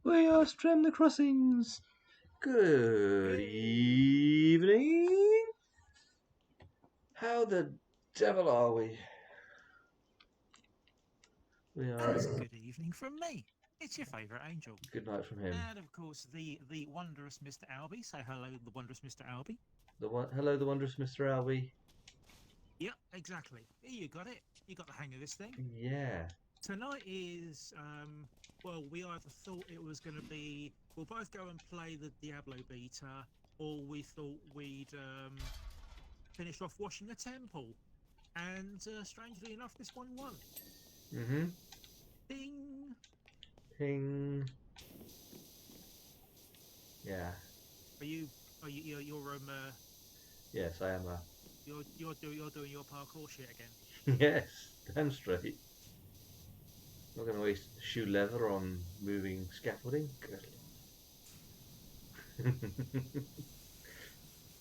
We are Strem the Crossings. Good evening. How the devil are we? We are. And good evening from me. It's your favourite angel. Good night from him. And of course, the wondrous Mr. Albie. Say hello, the wondrous Mr. Albie. Hello, the wondrous Mr. Albie. Yep, exactly. You got it. You got the hang of this thing. Yeah. Tonight is, well, we either thought it was going to be, we'll both go and play the Diablo beta, or we thought we'd finish off washing a temple. And strangely enough, this one won. Mm-hmm. Ding. Ping. Yeah. You're Yes, I am a. you're doing your parkour shit again. Yes, damn straight. Not going to waste shoe leather on moving scaffolding.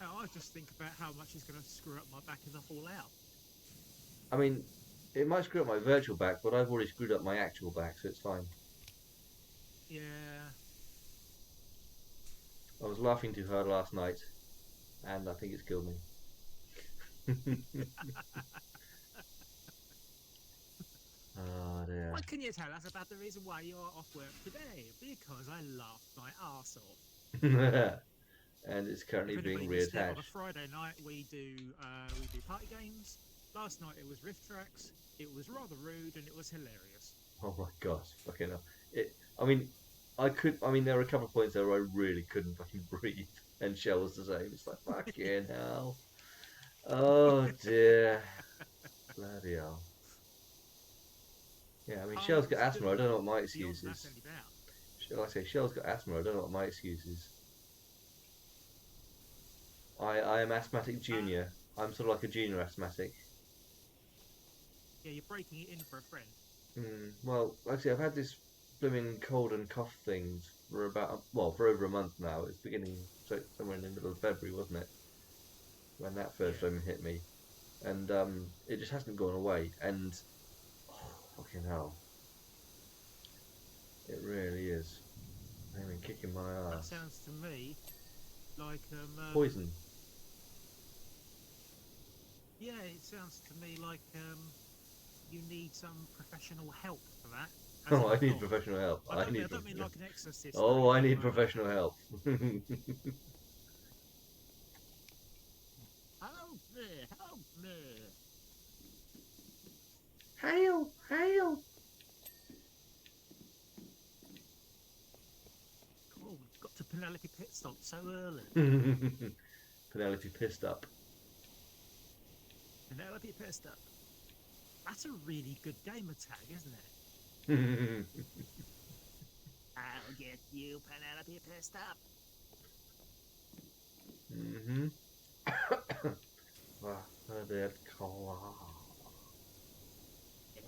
Now, I just think about how much it's going to screw up my back if I fall out. I mean, it might screw up my virtual back, but I've already screwed up my actual back, so it's fine. Yeah. I was laughing too hard last night, and I think it's killed me. Oh dear. What can you tell us about the reason why you're off work today? Because I laughed my arse off. And it's currently being reattached. On a Friday night we do party games. Last night it was Rift Tracks. It was rather rude and it was hilarious. Oh my gosh, fucking hell. There were a couple of points there where I really couldn't fucking breathe, and Shell was the same. It's like, fucking hell. Oh dear. Bloody hell. Yeah, I mean, Shell's got asthma. I don't know what my excuse is. Like I say, Shell's got asthma. I don't know what my excuse is. I am asthmatic junior. I'm sort of like a junior asthmatic. Yeah, you're breaking it in for a friend. Well, actually, I've had this blooming cold and cough things for for over a month now. It's beginning somewhere in the middle of February, wasn't it? When that first time hit me. And it just hasn't gone away. And, oh, fucking hell. It really is. I mean, kicking my ass. That sounds to me like poison. Yeah, it sounds to me like you need some professional help for that. Oh, I need professional help. I don't mean like an exorcist. Oh, I need professional help. Help me! Help me! Hail! Hail! Oh, we've got to Penelope pit stop so early. Penelope pissed up. Penelope pissed up. That's a really good gamer tag, isn't it? I'll get you, Penelope pissed up.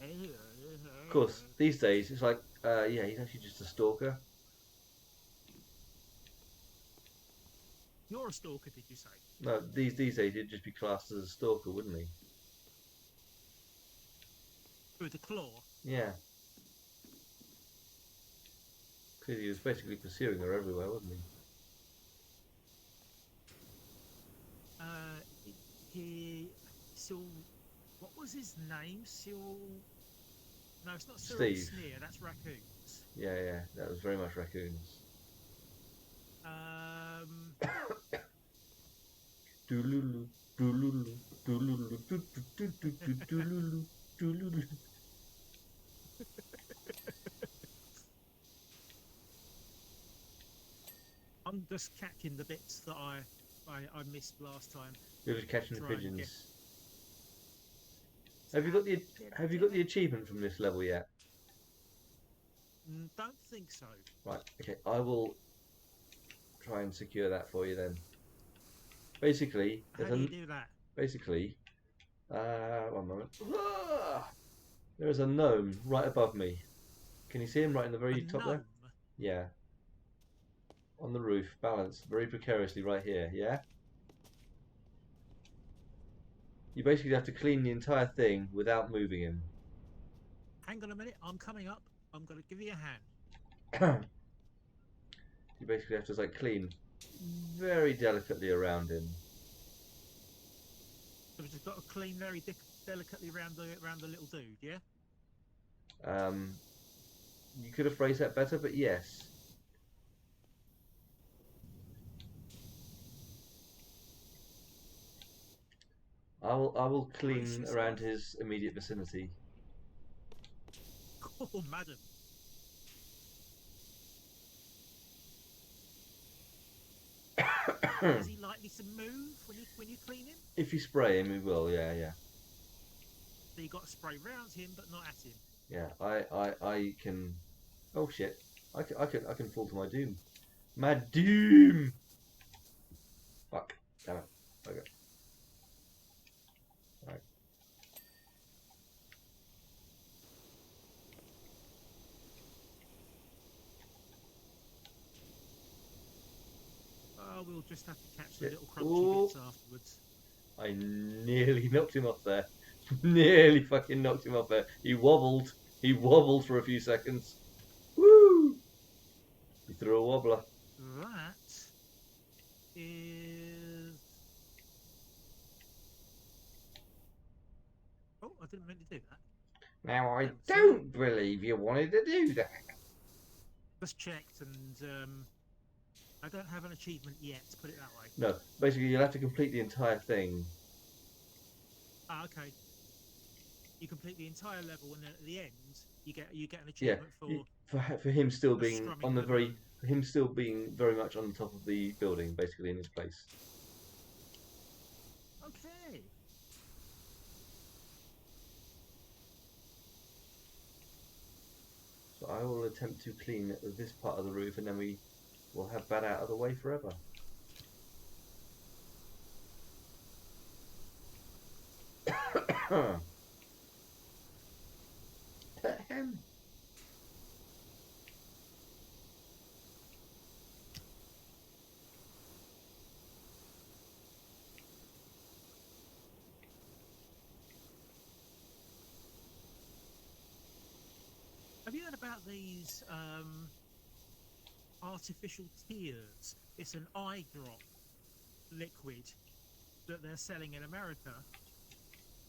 Of course, these days it's like, yeah, he's actually just a stalker. You're a stalker, did you say? No, these days he'd just be classed as a stalker, wouldn't he? With a claw? Yeah. Because he was basically pursuing her everywhere, wasn't he? What was his name? No, it's not Steve. Sneer, that's raccoons. Yeah, that was very much raccoons. Doolulu, doolulu, doolulu, doolulu, doolulu. I'm just catching the bits that I missed last time. You're just catching the pigeons. Have you got the achievement from this level yet? Don't think so. Right. Okay. I will try and secure that for you then. Basically, how do you do that? Basically, one moment. There is a gnome right above me. Can you see him right in the very top there? Yeah. On the roof, balanced very precariously right here. Yeah. You basically have to clean the entire thing without moving him. Hang on a minute, I'm coming up. I'm going to give you a hand. You basically have to like clean very delicately around him. So we've just got to clean very delicately around the little dude, yeah. Um, you could have phrased that better, but yes. I will Brace clean around yourself. his immediate vicinity. Oh, madam. Is he likely to move when you clean him? If you spray him, he will. Yeah, yeah, So you got to spray round him, but not at him. yeah. I can. Oh shit! I can fall to my doom. My doom. Fuck. Damn it. Okay. Right. We'll just have to catch the Shit. little crunchy Ooh. bits afterwards. I nearly knocked him off there. Nearly fucking knocked him off there. He wobbled. He wobbled for a few seconds. Woo! He threw a wobbler. That is. Oh, I didn't mean to do that. Now I So don't believe you wanted to do that. just checked, and I don't have an achievement yet. Put it that way. No, basically you'll have to complete the entire thing. Ah, okay. You complete the entire level, and then at the end, you get an Yeah, achievement for for him still for being strumming on the the very broom. for him still being very much on the top of the building, basically in his place. Okay. So I will attempt to clean this part of the roof, and then we will have that out of the way forever. Ahem. Have you heard about these artificial tears? It's an eye drop liquid that they're selling in America,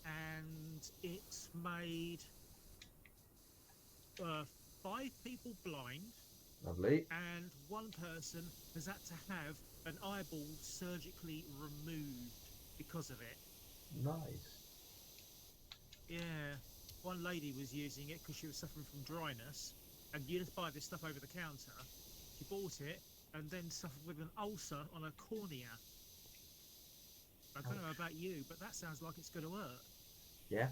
and it's made 5 people blind, Lovely. and one person has had to have an eyeball surgically removed because of it. Nice. Yeah, one lady was using it because she was suffering from dryness, and you just buy this stuff over the counter. She bought it and then suffered with an ulcer on her cornea. I don't know about you, but that sounds like it's going to hurt. Yeah.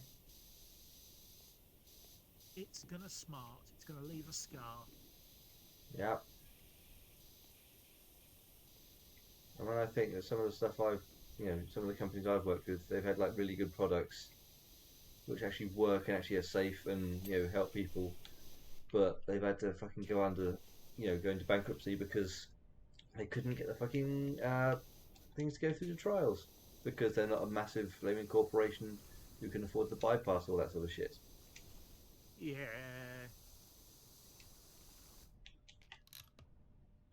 It's going to smart. It's going to leave a scar. Yeah. I mean, I think that some of the stuff some of the companies I've worked with, they've had like really good products which actually work and actually are safe and help people, but they've had to fucking go into bankruptcy because they couldn't get the fucking things to go through the trials because they're not a massive flaming corporation who can afford to bypass all that sort of shit. Yeah.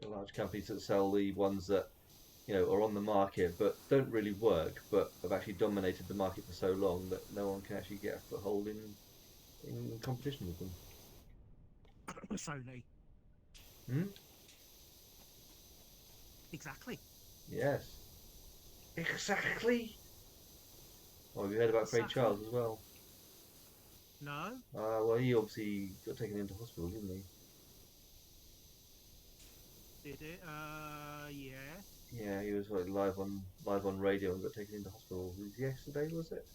The large companies that sell the ones that are on the market but don't really work, but have actually dominated the market for so long that no one can actually get a foothold in competition with them. Sony. Hmm? Exactly. Yes. Exactly. Oh, you heard about Craig Exactly. Charles as well? No. Well, he obviously got taken into hospital, didn't he? Did it? Yeah. Yeah, he was like live on radio and got taken into hospital. Was it yesterday, was it?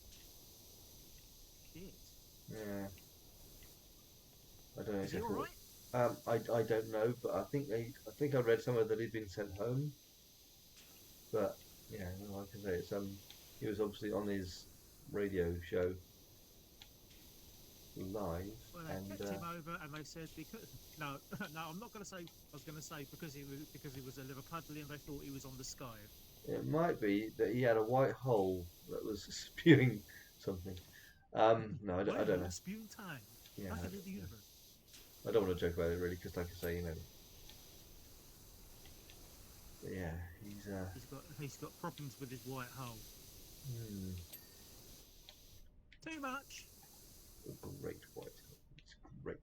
Did. Yeah. I don't know Is he all exactly what. right? I don't know, but I think I read somewhere that he'd been sent home. But yeah, like I say, he was obviously on his radio show live, Well, they and kept him over, and they said because no, no, I'm not going to say. I was going to say because he was a Liverpudlian, they thought he was on the sky. it might be that he had a white hole that was spewing something. No, I White don't hole know. spewing time. Yeah, Back into the universe. I don't want to joke about it really, because like I say, Yeah, he's He's got problems with his white hole. hmm, Too much. a great white. It's great.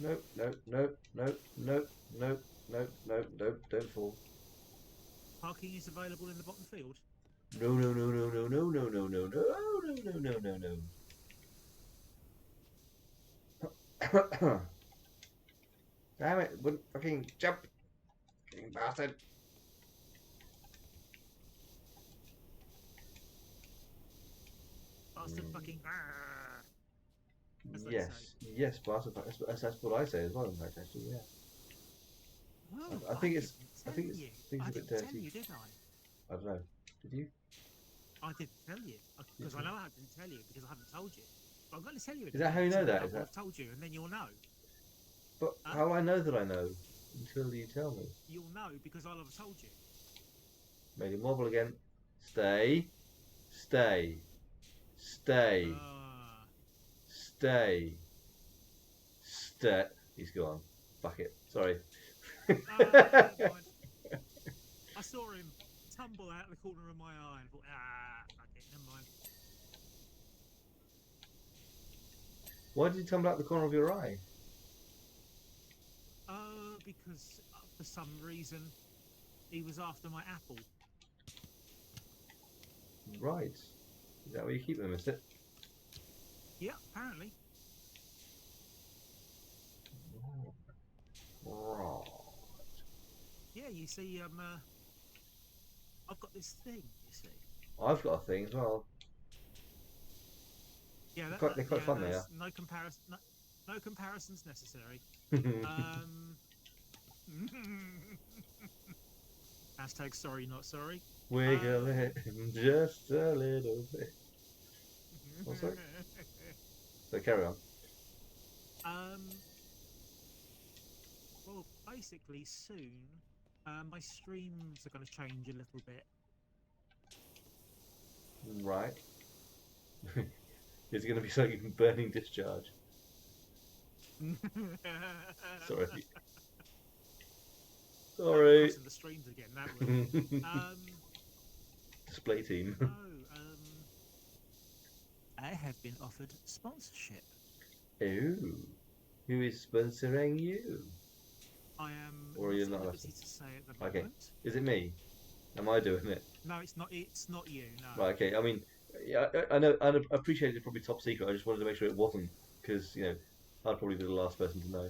Nope, nope, nope, nope, nope, nope, nope, nope, nope, don't fall. Parking is available in the bottom field. No, no, no, no, no, no, no, no, no, no, no, no, no, no, no. Damn it, wouldn't fucking jump, fucking bastard. Bastard fucking. As they say. Yes, yes, bastard. That's what I say as well. In fact, actually, yeah. Oh, I think it's, I I think it's a bit didn't tell dirty. you, did I? I don't know. Did you? I didn't tell you because I know I didn't tell you because I haven't told you. But I'm going to tell you. Is that how you know that? Is I've that? told you, and then you'll know. But Huh? how do I know that I know until you tell me? You'll know because I'll have told you. Made him wobble again. Stay, stay, stay, Ah. stay, stay. He's gone. Fuck it. Sorry. Never mind. I saw him tumble out of the corner of my eye and thought, fuck it, never mind. Why did you tumble out the corner of your eye? Because for some reason he was after my apple. Right. Is that where you keep them, is it? Yeah, apparently. Right. Yeah, you see, I've got this thing, you see. I've got a thing as well. Yeah, They're quite fun, they are. no comparison, no comparisons necessary. Hashtag sorry, not sorry. Wiggle it just a little bit. Oh, sorry. So carry on. Well, basically soon, my streams are going to change a little bit. Right. Is it going to be something burning discharge? Sorry. Sorry. Crossing the streams again, that would. Display team. No, I have been offered sponsorship. Ooh. Who is sponsoring you? I am Or are you not at allowed liberty to? to say at the moment. Okay. Is it me? Am I doing it? No, it's not. It's not you. No. Right, okay. I mean, yeah, I know. I appreciate it's probably top secret. I just wanted to make sure it wasn't, because I'd probably be the last person to know.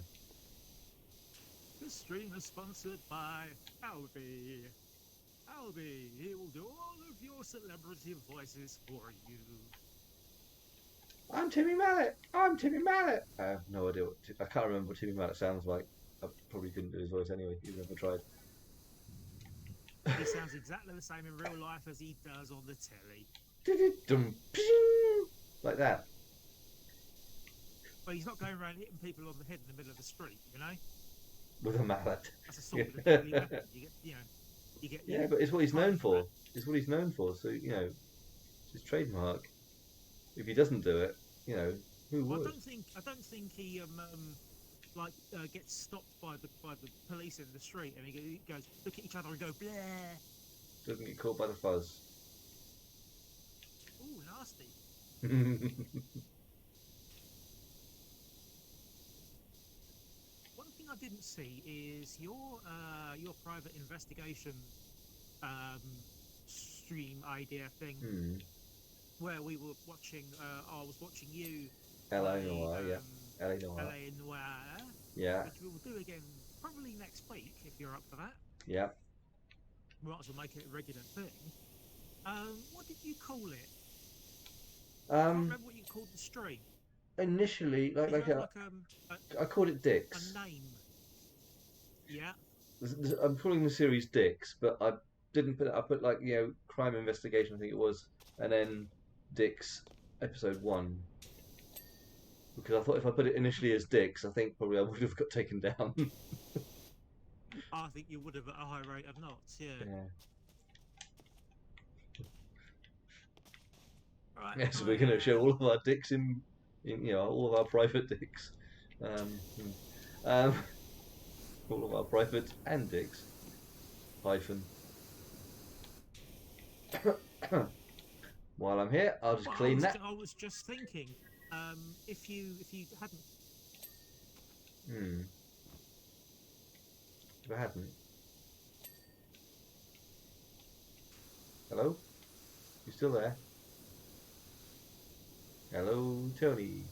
The stream is sponsored by Albie. Albie, he will do all of your celebrity voices for you. I'm Timmy Mallet. I'm Timmy Mallet. I have no idea I can't remember what Timmy Mallet sounds like. I probably couldn't do his voice anyway, even if I tried. He sounds exactly the same in real life as he does on the telly. Like that. But he's not going around hitting people on the head in the middle of the street, you know. With a mallet. That's a sort of deadly weapon. You get. Yeah, but it's what he's known for. It's what he's known for. So it's his trademark. If he doesn't do it, who would? I don't think he gets stopped by the police in the street and he goes look at each other and go blah. Doesn't get caught by the fuzz. Ooh, nasty. One thing I didn't see is your private investigation stream idea thing, where we were watching. I was watching you. LA Noir, yeah. LA Noir. LA Noir. Yeah. Which we'll do again probably next week if you're up for that. Yeah. We might as well make it a regular thing. What did you call it? I can't remember what you called the stream. Initially, I called it Dicks. A name. Yeah. I'm calling the series Dicks, but I didn't put it. I put crime investigation. I think it was, and then Dicks episode 1. Because I thought if I put it initially as Dicks, I think probably I would have got taken down. I think you would have at a high rate of knots, yeah. Right. Yes, I we're going to show all am. of our dicks in all of our private dicks. Um, all of our private and dicks. Hyphen. While I'm here, I'll just Well, clean that. I was just thinking, if you hadn't, Hmm. If I hadn't. Hello? You still there? Hello, Tony.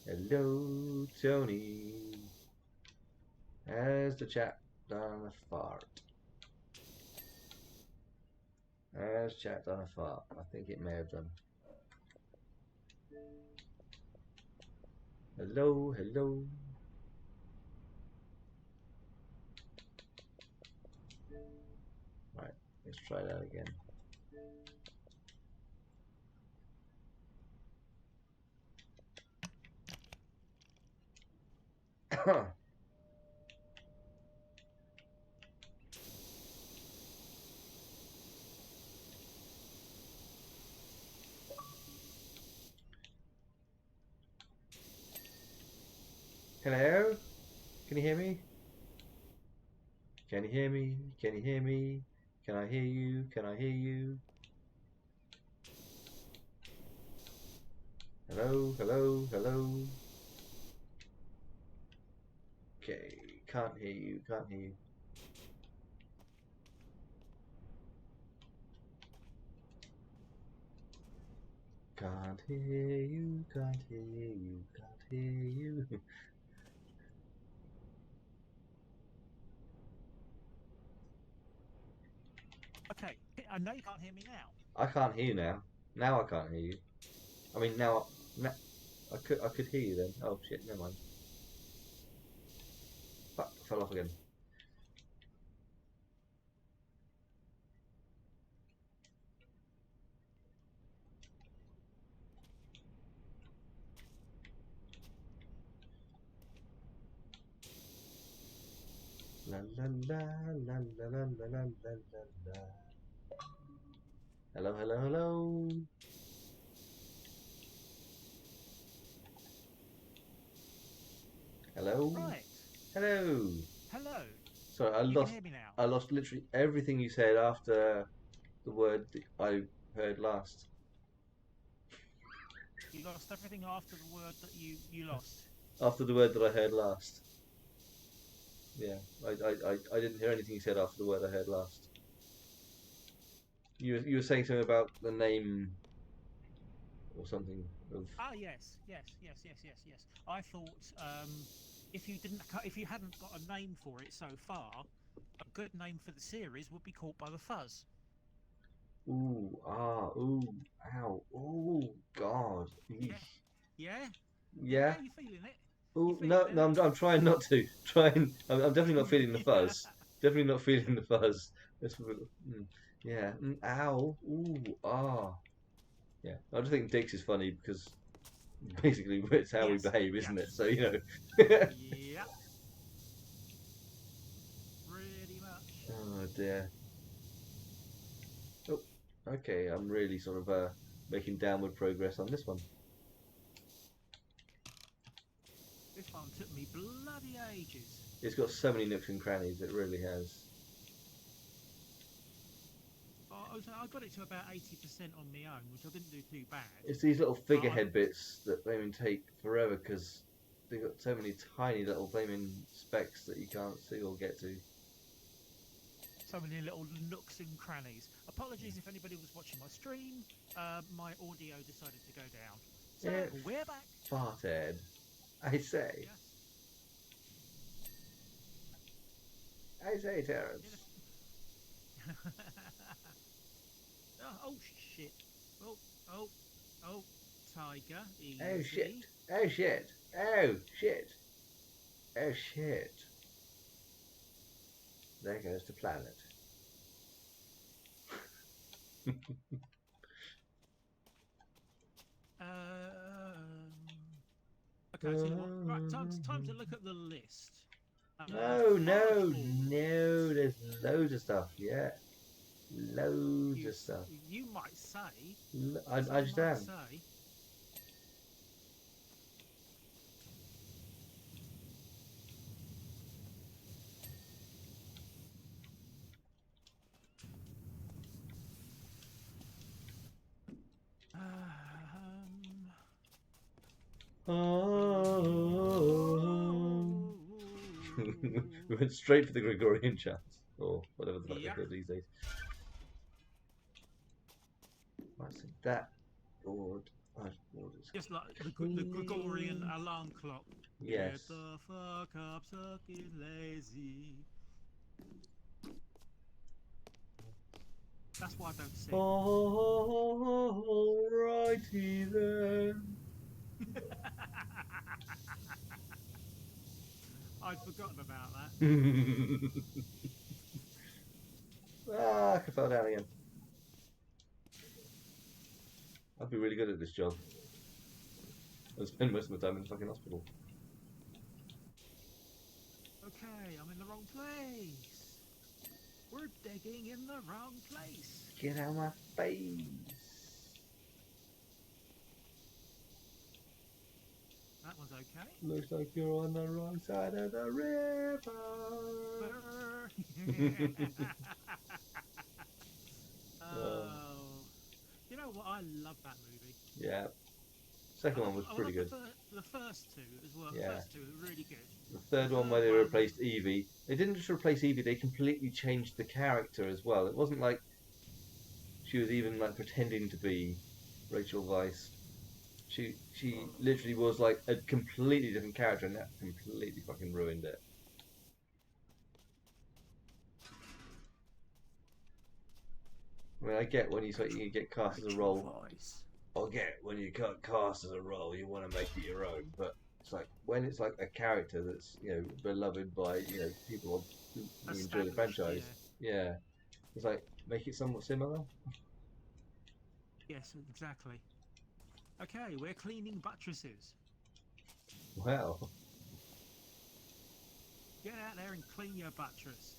Hello, Tony. Has the chat done a fart? Has chat done a fart? I think it may have done. Hello, hello. Right, let's try that again. Hello? Can you hear me? Can you hear me? Can you hear me? Can I hear you? Can I hear you? Hello, hello, hello. Okay, can't hear you, can't hear you. Can't hear you, can't hear you, can't hear you. okay, I know you can't hear me now. I can't hear you now. Now I can't hear you. I mean, now I could hear you then. Oh shit, never mind. Fuck, I fell off again. La la la la la la la la la la la. Hello, hello, hello. Hello, Right. hello. Hello. Sorry, You can hear me now. I lost literally everything you said after the word that I heard last. You lost everything after the word that you lost. After the word that I heard last. Yeah, I didn't hear anything you said after the word I heard last. You were saying something about the name or something of. Ah, yes, yes, yes, yes, yes, yes. I thought if you hadn't got a name for it so far, a good name for the series would be Caught by the Fuzz. Ooh, ah, ooh, ow, ooh, God. Yeah, Eesh. yeah, Yeah. yeah. You feeling it? You Ooh, no, feeling no, it? I'm trying not to. Trying. I'm definitely not feeling the yeah. fuzz. Definitely not feeling the fuzz. Yeah. Ow. Ooh. Ah. Yeah. I just think Dix is funny because basically it's how we Yes. behave, Yeah. isn't it? So you know. Yeah. Pretty much. Oh dear. Oh. Okay. I'm really sort of making downward progress on this one. This one took me bloody ages. It's got so many nooks and crannies. It really has. I got it to about 80% on my own, which I didn't do too bad. It's these little But I, figurehead bits that flaming take forever because they've got so many tiny little flaming specks that you can't see or get to. so many little nooks and crannies. Apologies if anybody was watching my stream. My audio decided to go down. So It we're back. farted. I say. Yes. I say, Terence. Oh shit. Oh oh oh. Tiger. Oh shit. Easy. Oh shit. Oh shit. Oh shit. There goes the planet. Okay, so what? Right, time to look at the list. No, Fast no, forward. no. There's loads of stuff. Yeah. Loads of stuff. You might say. I just am. Say. Oh. We went straight for the Gregorian chants, or whatever the fuck they call these days. Right, so that board. Just like the Gregorian alarm clock. Yes. Get the fuck up, sucking lazy. That's why I don't sing. Alrighty then. I'd forgotten about that. I fell down again. I'd be really good at this job. I spend most of my time in the fucking hospital. Okay, I'm in the wrong place. We're digging in the wrong place. Get out of my face. That one's okay. Looks like you're on the wrong side of the river. Oh. You know what? I love that movie. Yeah. Second one was pretty good. The first two as well. Yeah. The first two were really good. The third one where they replaced Evie. They didn't just replace Evie, they completely changed the character as well. It wasn't like she was even like pretending to be Rachel Weisz. She literally was like a completely different character, and that completely fucking ruined it. I mean, I get when you get cast as a role. I get when you get cast as a role, you want to make it your own. But it's like when it's like a character that's beloved by people who enjoy the franchise. Yeah, it's like make it somewhat similar. Yes, exactly. Okay, we're cleaning buttresses. Wow. Get out there and clean your buttress.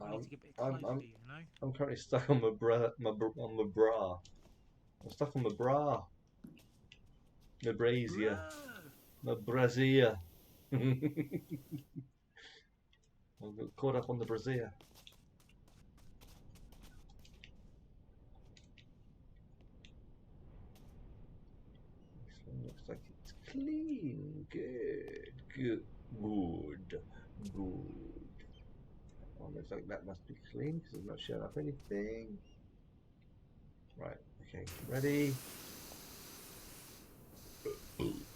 I need to get a bit close to you, know? I'm currently stuck on my bra. I'm stuck on my bra. My brazier. My brazier. I got caught up on the brazier. This one looks like it's clean. Good. Good. One looks like that must be clean because it's not showing up anything. Right, okay, ready?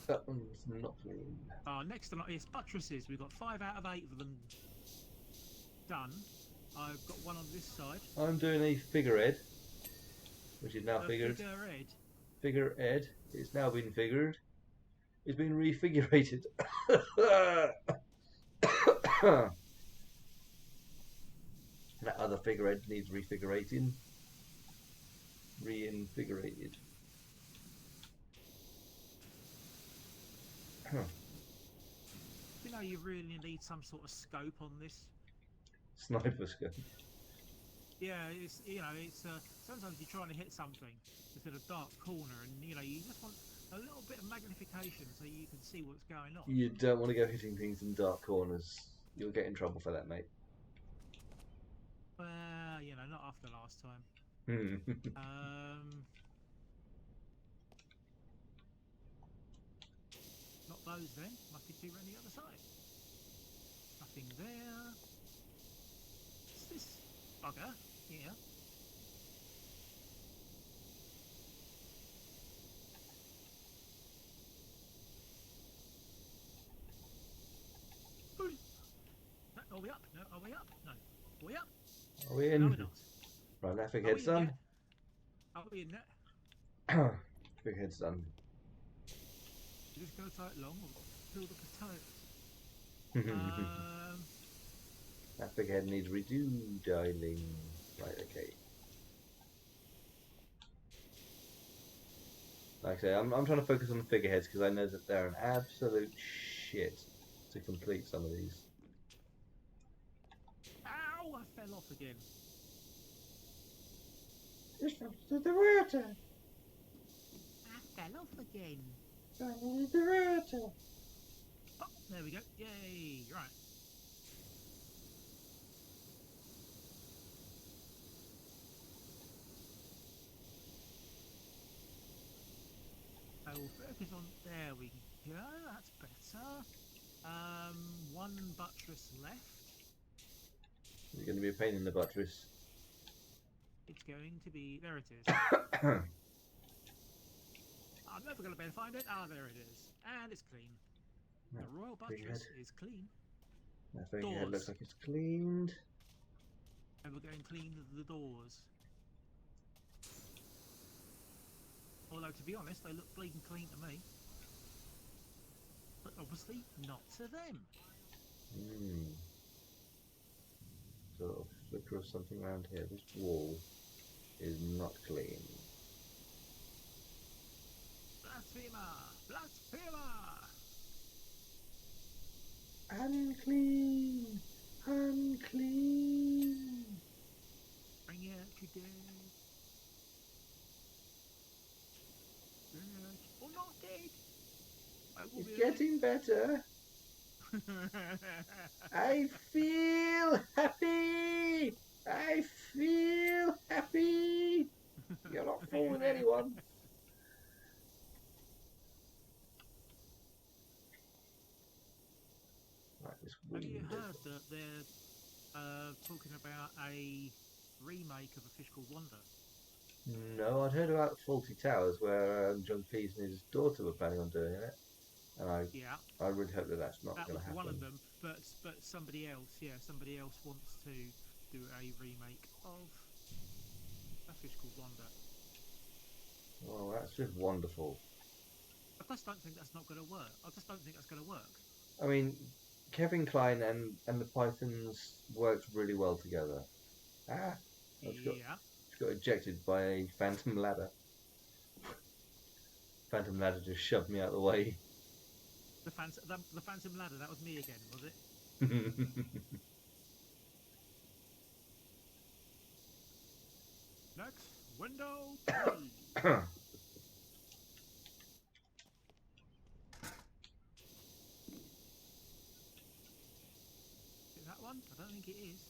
That one's not clean. Next to it's buttresses. We've got 5 out of 8 of them done. I've got one on this side. I'm doing a figurehead, which is now figured. Figurehead. It's now been figured. It's been refigurated. That other figurehead needs refigurating. Reinvigorated. You know, you really need some sort of scope on this. Sniper scope. Yeah, it's sometimes you're trying to hit something it's in a dark corner, and you just want a little bit of magnification so you can see what's going on. You don't want to go hitting things in dark corners. You'll get in trouble for that, mate. Well, not after last time. Not those then. Must be 2 around the other side. Nothing there. What's this bugger here? Are we up? No. Are we up? No. Are we up? Are we in? No, we're not. Right, that figurehead's done. Are we in there? Figurehead's done. Is this going to take long or peel the potatoes? That figurehead needs redo, darling. Right, okay. Like I say, I'm trying to focus on the figureheads because I know that they're an absolute shit to complete some of these. off again. Just fell into the water. I fell off again. Fell into the water. Oh, there we go. Yay! Right. I will focus on. There we go. That's better. One buttress left. It's going to be a pain in the buttress. It's going to be. There it is. I'm never going to be able to find it. Ah, there it is. And it's clean. No, The royal buttress is clean. That thing Doors. looks like it's cleaned. And we're going to clean the doors. Although, to be honest, they look bleeding clean to me. But obviously not to them. Sort of flicker of something around here. This wall is not clean. Blasphemer! Blasphemer! Unclean! Unclean! Bring out your dead. Dead or not dead. It's getting better. I feel happy. I feel happy. You're not fooling anyone. Right, this Have you window. heard that they're talking about a remake of A Fish Called Wanda? No, I'd heard about Faulty Towers where John Cleese and his daughter were planning on doing it. And I really hope that that's not That going was to happen. one of them, but somebody else, somebody else wants to do a remake of A Fish Called Wanda. Well, that's just wonderful. I just don't think that's not going to work. I just don't think that's going to work. I mean, Kevin Kline and the Pythons worked really well together. It's got ejected by a phantom ladder. Phantom ladder just shoved me out of the way. The phantom ladder, that was me again, was it? Next window, please. Is it that one? I don't think it is.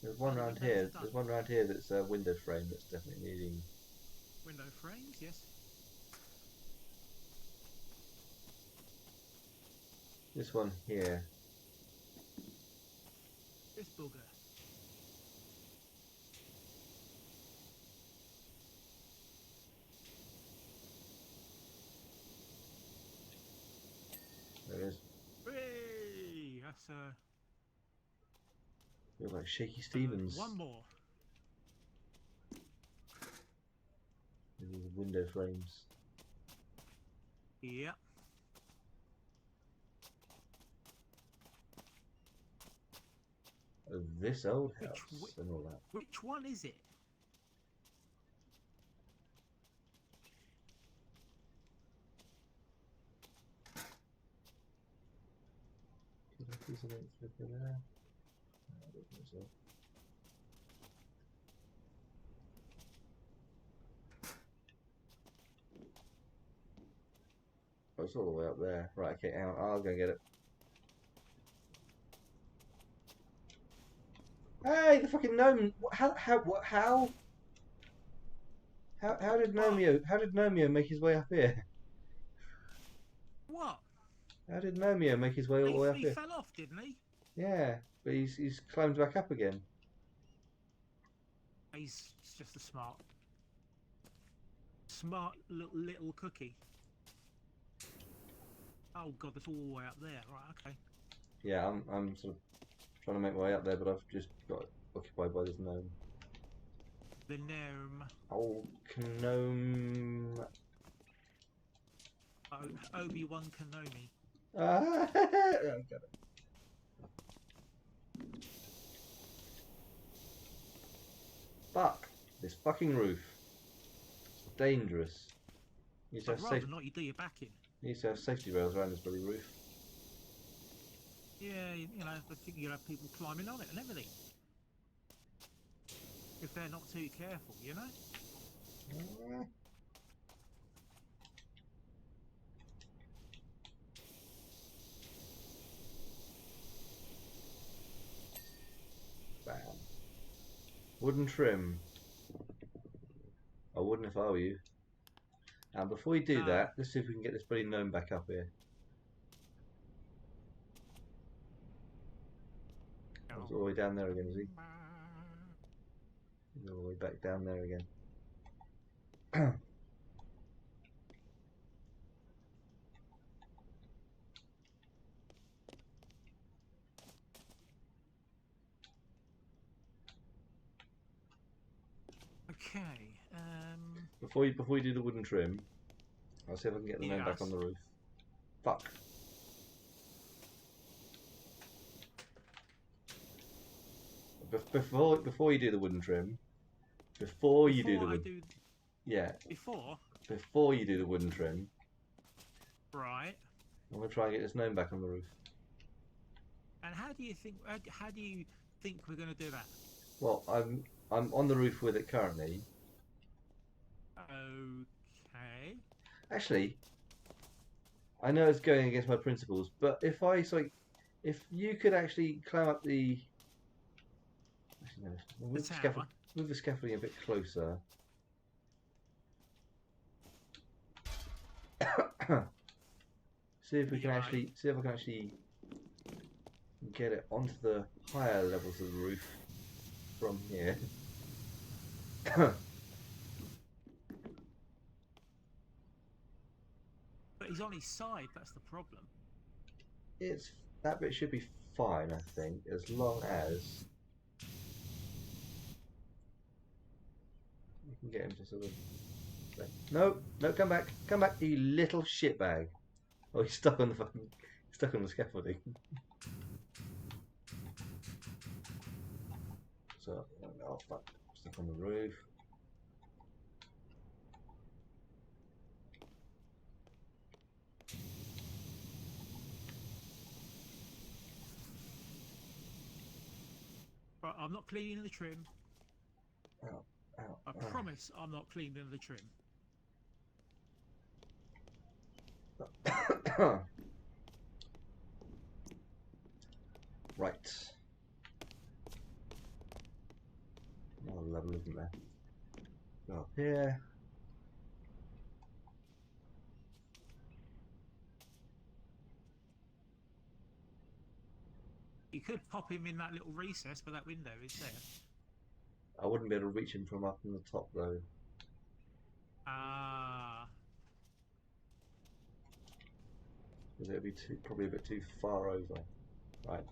There's one around here. There's one around here that's a window frame that's definitely needing. Window frames, yes. This one here. This booger. There it is. Hey, that's Looks like Shaky Stevens. one more. These window frames. Yeah. Of this old house and all that. Which one is it? Could I see something flipping there? No, I don't think so. Oh, it's all the way up there. Right, okay, hang on, I'll go get it. Hey, the fucking gnome! How did Nomeo make his way up here? What? How did Nomeo make his way all the way up He here? fell off, didn't he? Yeah, but he's climbed back up again. He's just a smart little cookie. Oh god, that's all the way up there. Right, okay. Yeah, I'm sort of trying to make my way up there, but I've just got occupied by this gnome. The gnome. Old gnome. Obi-Wan Kenobi. Ah, I got it. Fuck this fucking roof. It's dangerous. You I'd rather not you do your back in. Needs to have safety rails around this bloody roof. Yeah, you know, I think you'll have people climbing on it and everything. if they're not too careful, you know? Bam. Wooden trim. I wouldn't if I were you. And before we do No. that, let's see if we can get this bloody gnome back up here. He's all the way down there again, is he? He's all the way back down there again. Okay. Before you do the wooden trim, I'll see if I can get the gnome back on the roof. Fuck. Before you do the wooden trim, before you do the wooden trim, right. I'm gonna try and get this gnome back on the roof. And how do you think we're going to do that? Well, I'm on the roof with it currently. Okay. Actually, I know it's going against my principles, but if you could actually climb up the. Actually, no, move the scaffolding a bit closer. See if I can actually get it onto the higher levels of the roof from here. But he's on his side, that's the problem. That bit should be fine, I think, as long as you can get him to sort of say, no, come back, you little shitbag. Oh, he's stuck on the scaffolding. So, oh fuck, stuck on the roof. Right, I'm not cleaning the trim. Ow, I promise I'm not cleaning the trim. Right. Another level, isn't there? Go up here. You could pop him in that little recess, but that window is there. I wouldn't be able to reach him from up on the top though. Ah. Because it would be probably a bit too far over. Right.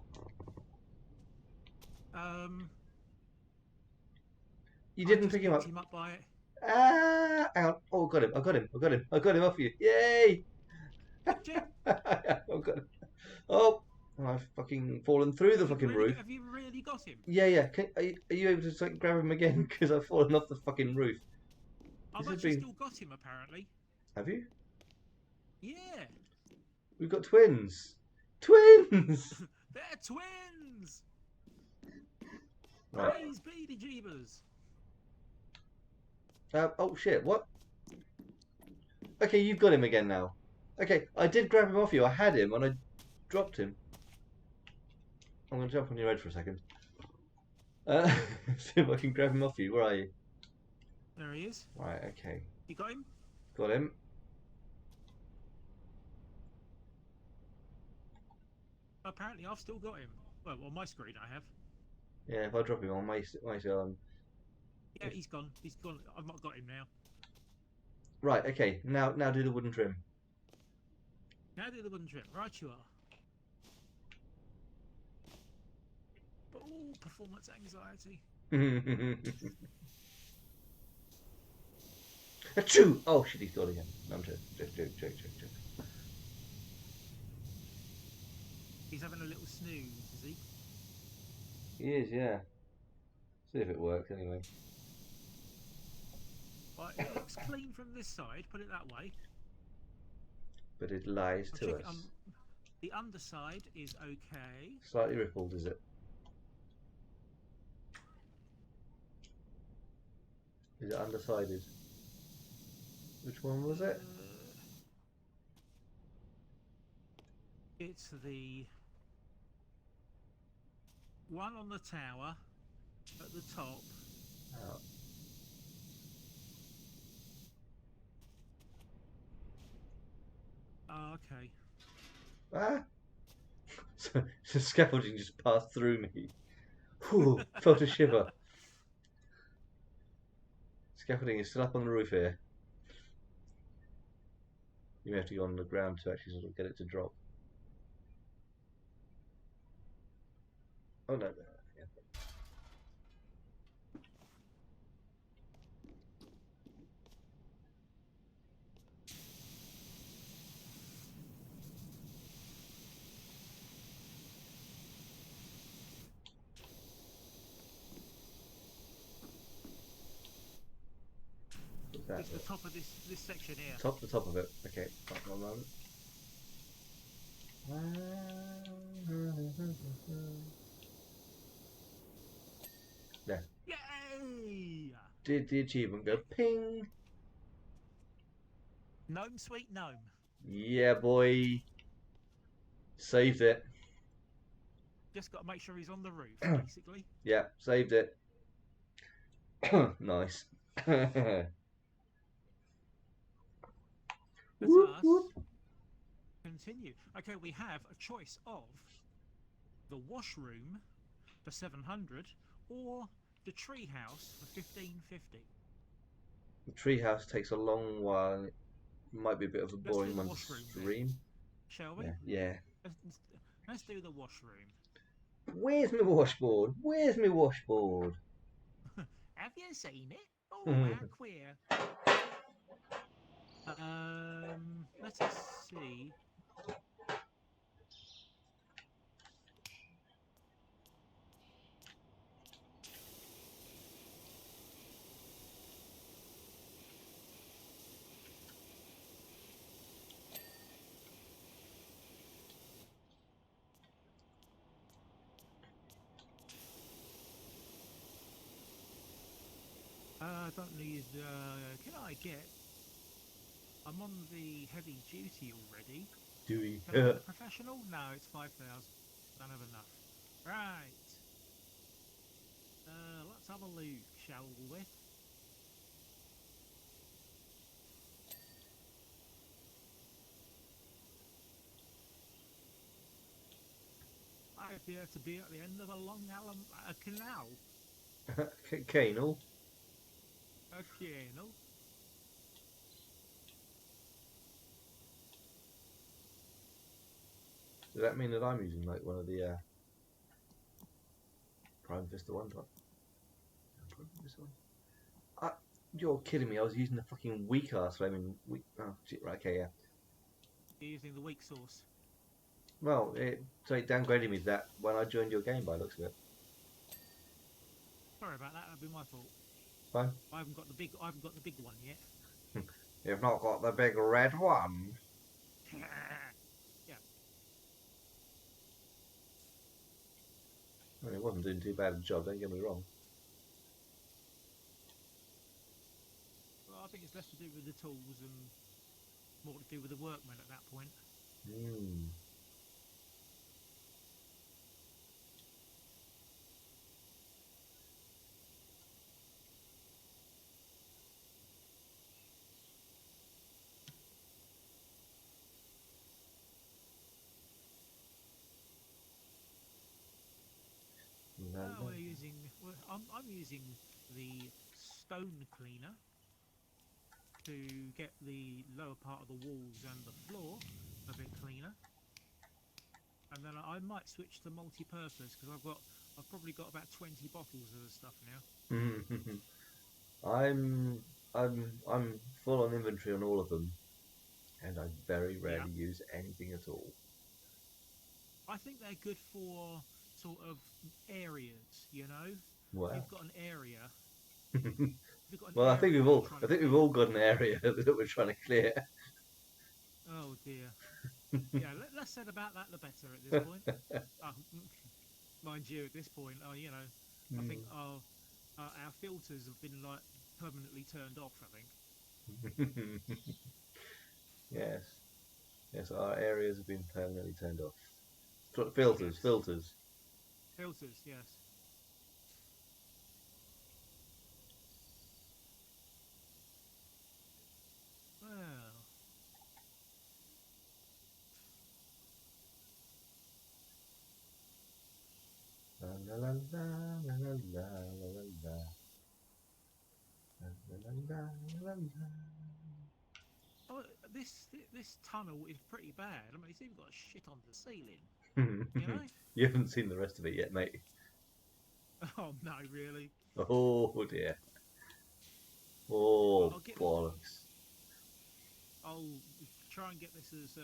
You didn't pick him up. By it. Ah! Out. Oh, got him! I got him off you! Yay! I've got him. Oh! I've fucking fallen through the fucking roof. Have you really got him? Yeah. Are you able to grab him again? Because I've fallen off the fucking roof. I've actually still got him, apparently. Have you? Yeah. We've got twins. Twins! They're twins! Right. Praise be to Jeebus. Oh shit, what? Okay, you've got him again now. Okay, I did grab him off you. I had him and I dropped him. I'm going to jump on your head for a second. See if I can grab him off you. Where are you? There he is. Right, okay. You got him? Got him. Apparently I've still got him. Well, on my screen I have. Yeah, if I drop him on my yeah, he's gone. He's gone. I've not got him now. Right, okay. Now do the wooden trim. Now do the wooden trim. Right you are. Oh, performance anxiety. Achoo! Oh shit, he's got it again. No, I'm joking. He's having a little snooze, is he? He is, yeah. See if it works anyway. Right, it looks clean from this side, put it that way. But it lies to us. The underside is okay. Slightly rippled, is it? Is it undecided? Which one was it? It's the one on the tower at the top. Oh. Oh, okay. Ah! So, the scaffolding just passed through me. Whew, felt a shiver. Scaffolding is still up on the roof here. You may have to go on the ground to actually sort of get it to drop. Oh no, yeah. What's that? It's the top of this section here. The top of it. Okay, one moment. There. Yay! Did the achievement go ping? Gnome, sweet gnome. Yeah, boy. Saved it. Just got to make sure he's on the roof, basically. Yeah, saved it. Nice. Let us continue. Okay, we have a choice of the washroom for 700 or the treehouse for 1550. The treehouse takes a long while. It might be a bit of a Let's do boring the one to washroom then, stream. shall we? Yeah. Let's do the washroom. Where's my washboard? Where's my washboard? Have you seen it? Oh, how queer. Let us see. I don't need. Can I get? I'm on the heavy duty already. Dewey. Can I get a professional? No, it's 5,000. Don't have enough. Right. Let's have a look, shall we? I appear to be at the end of a long canal. Canal. A canal. Does that mean that I'm using like one of the Prime Vista ones? You're kidding me! I was using the fucking weak ass flaming weak. Oh shit! Right, okay, yeah. You're using the weak sauce. Well, it downgraded me to that when I joined your game by the looks of it. Sorry about that. That'd be my fault. Fine. I haven't got the big one yet. You've not got the big red one. Yeah. I mean, it wasn't doing too bad a job. Don't get me wrong. Well, I think it's less to do with the tools and more to do with the workmen at that point. Hmm. We're using. I'm using the stone cleaner to get the lower part of the walls and the floor a bit cleaner, and then I might switch to multi-purpose because I've probably got about 20 bottles of the stuff now. I'm full on inventory on all of them, and I very rarely use anything at all. I think they're good for sort of areas, you know. Wow. You've got an area. Well, I think we've all got an area that we're trying to clear. Oh dear. Yeah, less said about that, the better at this point. Mind you, at this point, you know, I think our filters have been like permanently turned off, I think. Yes, yes, our areas have been permanently turned off. Filters, Yes. filters. Filters, yes. Well, La la la la la la la la la la la la la la. oh, this tunnel is pretty bad. I mean, it's even got shit on the ceiling. You You know? haven't seen the rest of it yet, mate. Oh no, really. Oh dear. Well, Oh I'll get. bollocks. I'll try and get this as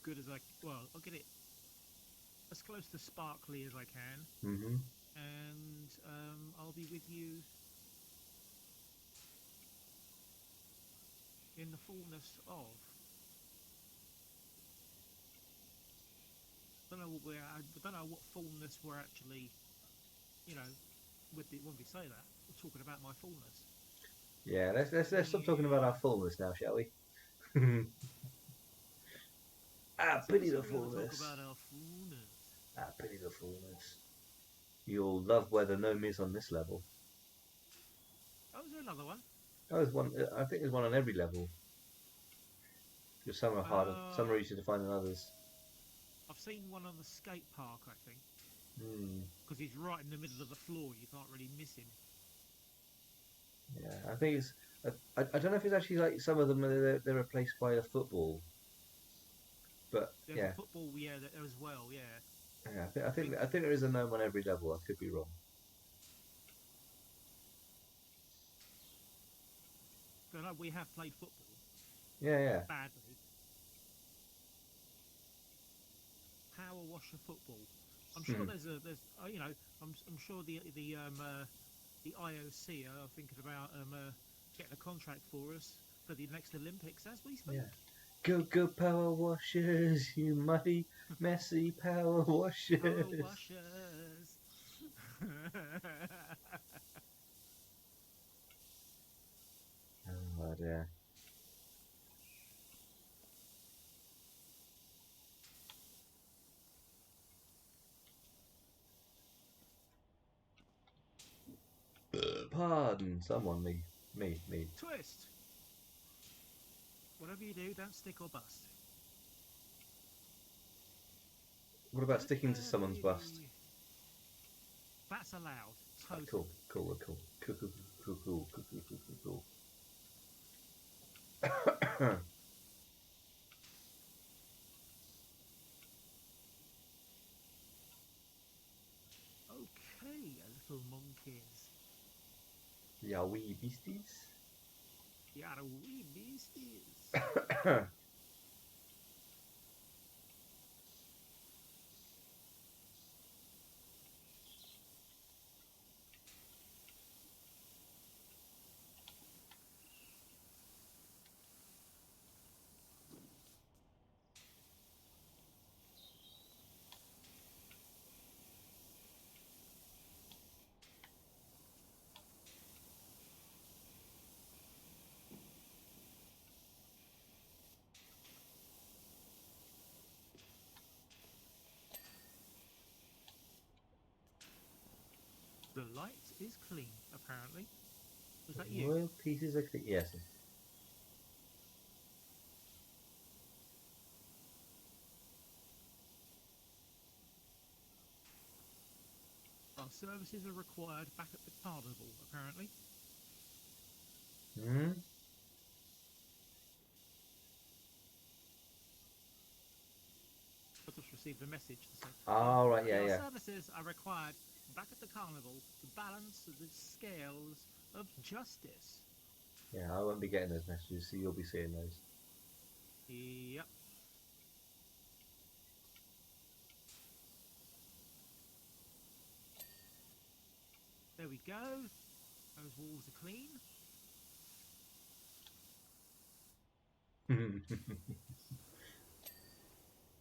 good as I. Well, I'll get it as close to sparkly as I can, Mm-hmm. and I'll be with you in the fullness of. Don't know what we're. I don't know what fullness we're actually. You know, when we say that, we're talking about my fullness. Yeah, let's stop talking about our Yeah. fullness now, shall we? Ah, So, pity so the we're going to talk fullness. about our fullness. Ah, pity the fullness. You'll love where the gnome is on this level. Oh, is there another one? Oh, there's one. I think there's one on every level. Just some are harder, some are Uh, easier to find than others. I've seen one on the skate park, I think, Hmm. because he's right in the middle of the floor. You can't really miss him. Yeah, I think it's. I don't know if it's actually like some of them they're replaced by a football, but There's a yeah, football, yeah, there as well, yeah. yeah. I think I think there is a gnome on every level. I could be wrong. I know we have played football Yeah, yeah. badly. Power washer football. I'm sure Hmm. there's you know I'm sure the IOC are thinking about getting a contract for us for the next Olympics as we Yeah. speak. Go go power washers, you muddy, messy power Power washers. washers. Oh dear. Pardon someone, me. Twist. Whatever you do, don't stick or bust. What about Good sticking to bear someone's bust? baby. That's allowed. Ah, cool, Totally. cool, cool, cool, cool, cool, cool, cool, cool, cool, cool, cool. Okay, little monkeys. Yeah, wee beasties. You are wee beasties. The light is clean, apparently. Was that you? Royal pieces of yes. Our services are required back at the carnival, apparently. Hmm. I just received a message to say, Oh right, apparently yeah, our yeah, services are required back at the carnival to balance the scales of justice. yeah. I won't be getting those messages, so you'll be seeing those. Yep. There we go. Those walls are clean.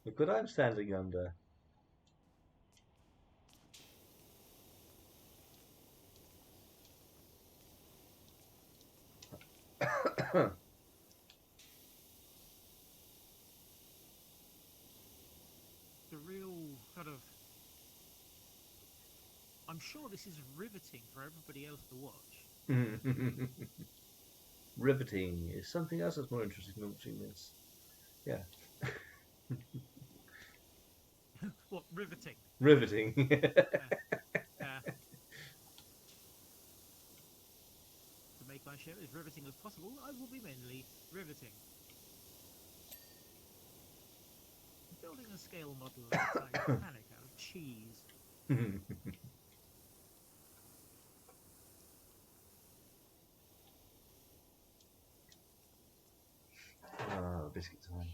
Look what I'm standing under. The real kind of. I'm sure this is riveting for everybody else to watch. Riveting is something else that's more interesting than watching this. Yeah. What riveting? Riveting. Yeah, yeah. To make my show as riveting as possible, I will be mainly riveting. Building a scale model of a Titanic out of cheese. Ah, biscuit time.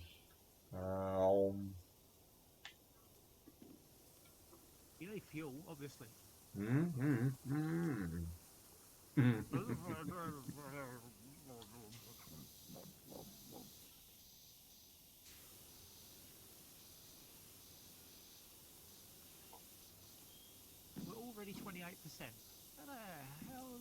You need fuel, obviously. Mm, mm, mm. We're already 28%. How the hell?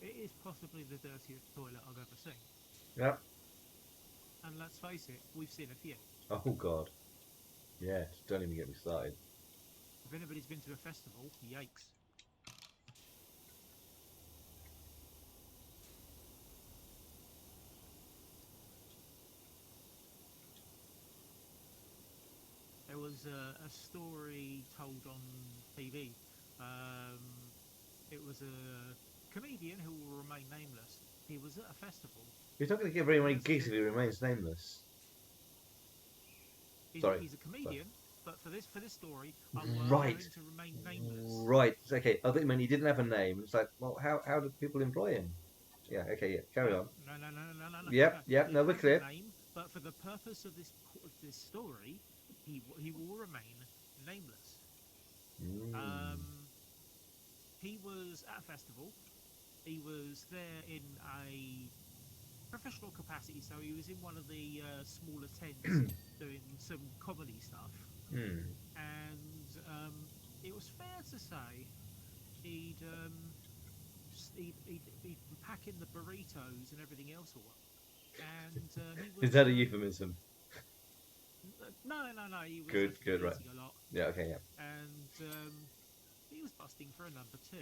It is possibly the dirtiest toilet I've ever seen. Yep. And let's face it, we've seen a few. Oh God. Yes. Don't even get me started. If anybody's been to a festival, yikes. There was a story told on TV. Um, it was a comedian who will remain nameless. He was at a festival. He's not going to get very many Let's gigs if just. he remains nameless. He's Sorry. he's a comedian, but for this story, I'll allow Right. him to remain nameless. Right. Okay. I thought you meant he didn't have a name. It's like, well, how do people employ him? Yeah. Okay. Yeah. Carry on. No. Yep. Yep. He No, we're has a clear. name, but for the purpose of this story, he will remain nameless. Mm. He was at a festival. He was there in a professional capacity, so he was in one of the smaller tents doing some comedy stuff. Mm. And it was fair to say he'd been packing the burritos and everything else away. And he was. Is that a euphemism? No. He was Good. actually Good. Right. eating a lot, Yeah. Okay. Yeah. and he was busting for a number two.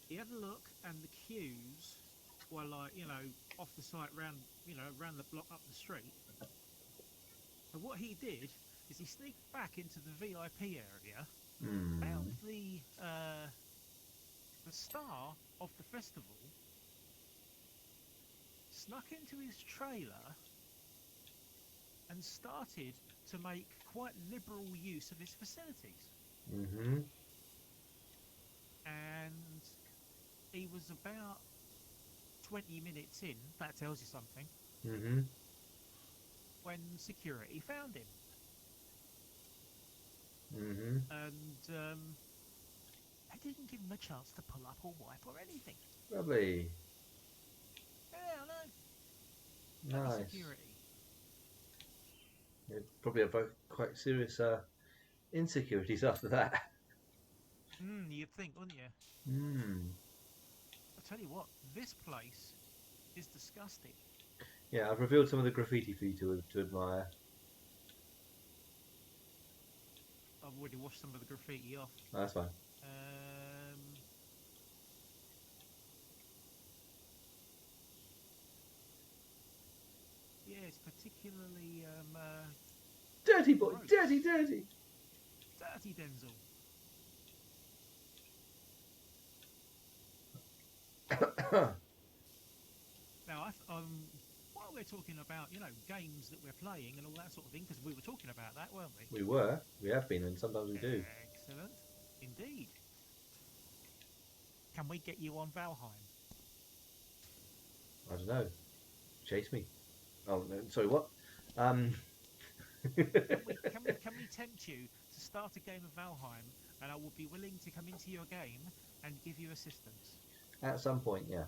He had a look, and the queues were like, off the site round the block up the street. And what he did is he sneaked back into the VIP area, found Mm. the star of the festival, snuck into his trailer, and started to make quite liberal use of his facilities. Mm-hmm. And he was about 20 minutes in, that tells you something, Mm-hmm. when security found him. Mm-hmm. And they didn't give him a chance to pull up or wipe or anything. Lovely. Yeah, I know. Bloody Nice. security. Yeah, probably have both quite serious insecurities after that. You'd think, wouldn't you? Mm. I tell you what, this place is disgusting. Yeah, I've revealed some of the graffiti for you to admire. I've already washed some of the graffiti off. Oh, that's fine. Yeah, it's particularly Dirty boy, gross. dirty. Dirty Denzel. Now, while we're talking about games that we're playing and all that sort of thing, because we were talking about that, weren't we? We have been, and sometimes we do. Excellent, indeed. Can we get you on Valheim? I don't know. Chase me. Oh, no, sorry, what? Can we tempt you to start a game of Valheim, and I will be willing to come into your game and give you assistance. At some point, yeah.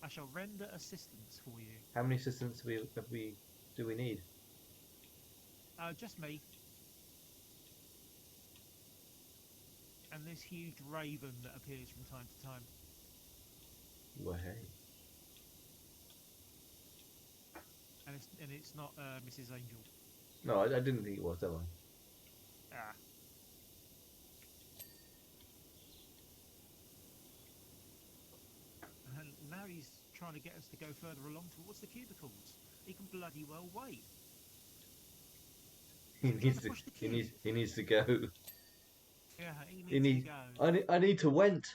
I shall render assistance for you. How many assistants do we need? Just me and this huge raven that appears from time to time. Well, hey. And it's not Mrs. Angel. No, I didn't think it was, don't I? Ah. And now he's trying to get us to go further along towards the cubicles. He can bloody well wait. He He's needs trying to to. push the He needs to go. Yeah, he needs to go. I need to went.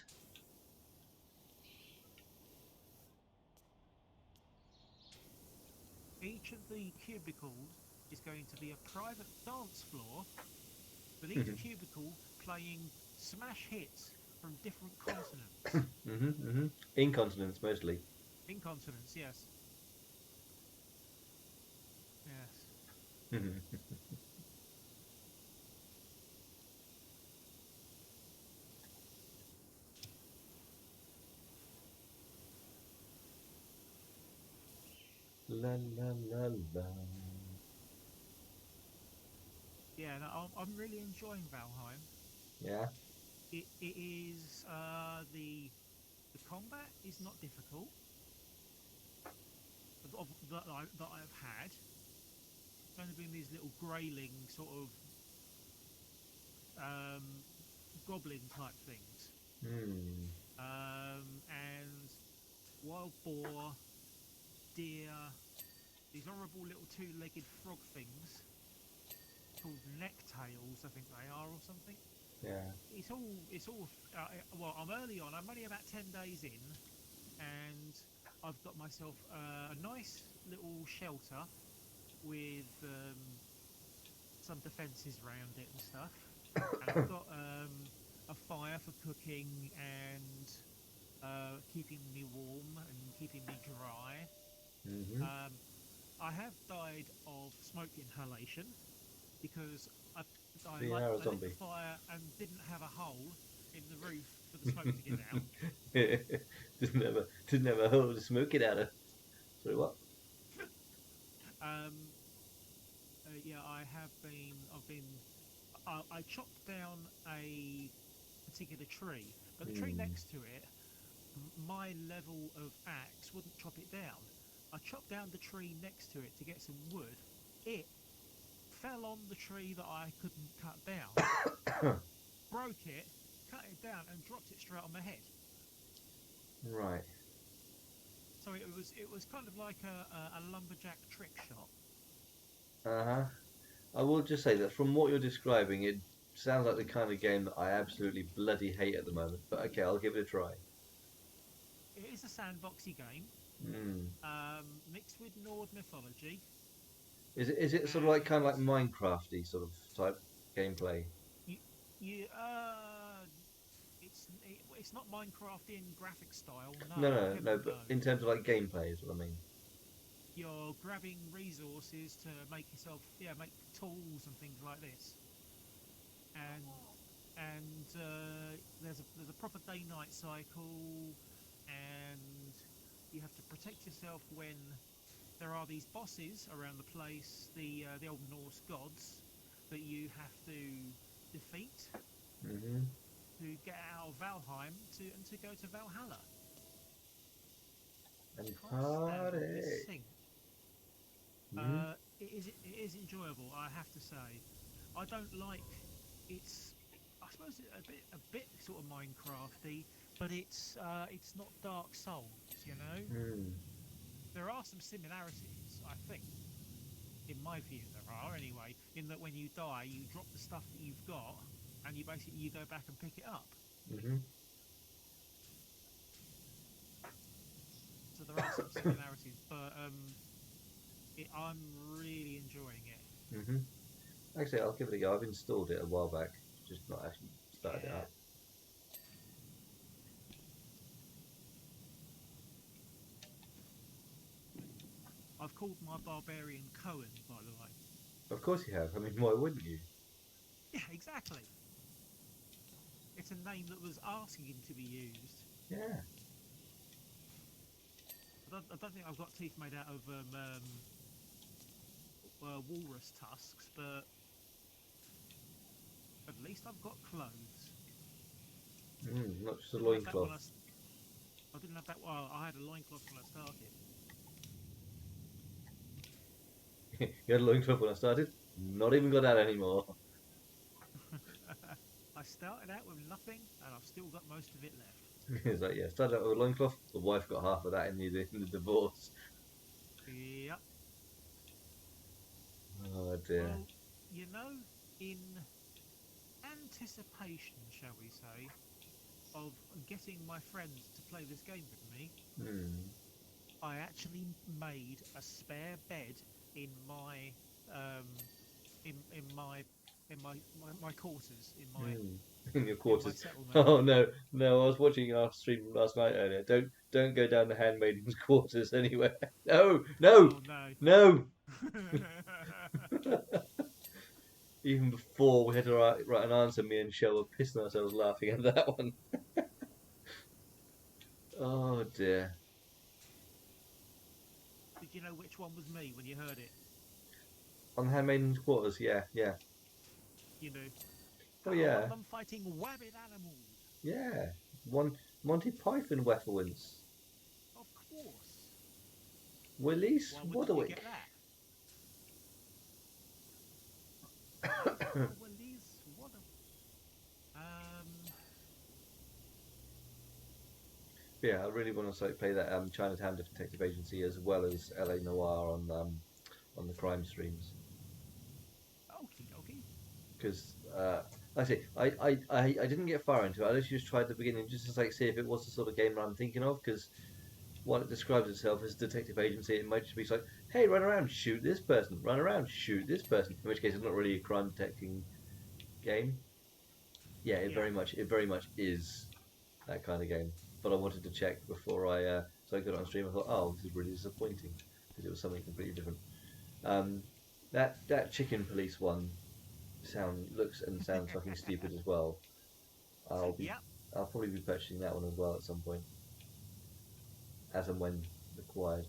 Each of the cubicles is going to be a private dance floor, with each cubicle playing smash hits from different continents. Incontinence mostly. Incontinence, yes. Yes. La la la la. Yeah, no, I'm really enjoying Valheim. Yeah. It is the combat is not difficult that I've had. It's only been these little grayling sort of goblin type things, and wild boar, deer, these horrible little two-legged frog things called necktails, I think they are, or something. Yeah. It's all. Well, I'm early on. I'm only about 10 days in, and I've got myself a nice little shelter with some defences around it and stuff. And I've got a fire for cooking and keeping me warm and keeping me dry. I have died of smoke inhalation because I lit the fire and didn't have a hole in the roof for the smoke to get out. didn't have a hole to smoke it out of. Sorry, what? Yeah, I chopped down a particular tree, but the tree next to it, my level of axe wouldn't chop it down. I chopped down the tree next to it to get some wood. It fell on the tree that I couldn't cut down, broke it, cut it down, and dropped it straight on my head. Right. So it was kind of like a lumberjack trick shot. I will just say that from what you're describing, it sounds like the kind of game that I absolutely bloody hate at the moment. But okay, I'll give it a try. It is a sandboxy game, mixed with Nord mythology. Is it sort of like kind of like Minecrafty sort of type gameplay? It's not Minecraft in graphic style. No. But in terms of like gameplay, is what I mean. You're grabbing resources to make yourself, make tools and things like this. And there's a proper day-night cycle, and you have to protect yourself when there are these bosses around the place, the old Norse gods that you have to defeat to get out of Valheim to go to Valhalla. And party. It is enjoyable, I have to say. I don't like it's. I suppose it's a bit sort of Minecrafty, but it's not Dark Souls, you know. There are some similarities, I think. In my view, there are anyway. In that when you die, you drop the stuff that you've got, and you go back and pick it up. So there are some similarities, but I'm really enjoying it. Actually, I'll give it a go. I've installed it a while back, just not actually started it up. I've called my barbarian Cohen, by the way. Of course you have. I mean, why wouldn't you? Yeah, exactly. It's a name that was asking to be used. Yeah. I don't think I've got teeth made out of walrus tusks, but at least I've got clothes. Not just a Didn't have that when loincloth. I didn't have that. Well, I had a loincloth when I started. You had a loincloth when I started. Not even got that anymore. I started out with nothing, and I've still got most of it left. It's like, yeah, started out with a loincloth. The wife got half of that in the divorce. Yep. Oh dear. Well, you know, in anticipation, shall we say, of getting my friends to play this game with me, Hmm. I actually made a spare bed in my um, in my my quarters In your in my quarters. settlement. Oh no, no! I was watching our stream last night earlier. Don't go down the handmaiden's quarters anywhere. No, no, Oh no. no! Even before we had to write an answer, me and Shell were pissing ourselves laughing at that one. Oh dear. Did you know which one was me when you heard it? On the handmaiden's quarters, yeah, yeah. You know, Oh I want yeah, them fighting rabid animals. yeah. One Monty Python reference. Of course. Willis Why wouldn't you Wadwick. get that? Well, these what a Yeah, I really want to play that Chinatown Detective Agency as well as LA Noir on the crime streams okie dokie. because like I say I didn't get far into it. I literally just tried the beginning just to like see if it was the sort of game that I'm thinking of because while it describes itself as detective agency, it might just be like, hey, run around, shoot this person, run around, shoot this person. In which case, it's not really a crime detecting game. Yeah, Yeah. it very much is that kind of game. But I wanted to check before so I got it on stream. I thought, oh, this is really disappointing because it was something completely different. Um, that chicken police one sounds fucking stupid as well. I'll be Yep. I'll probably be purchasing that one as well at some point, as and when required.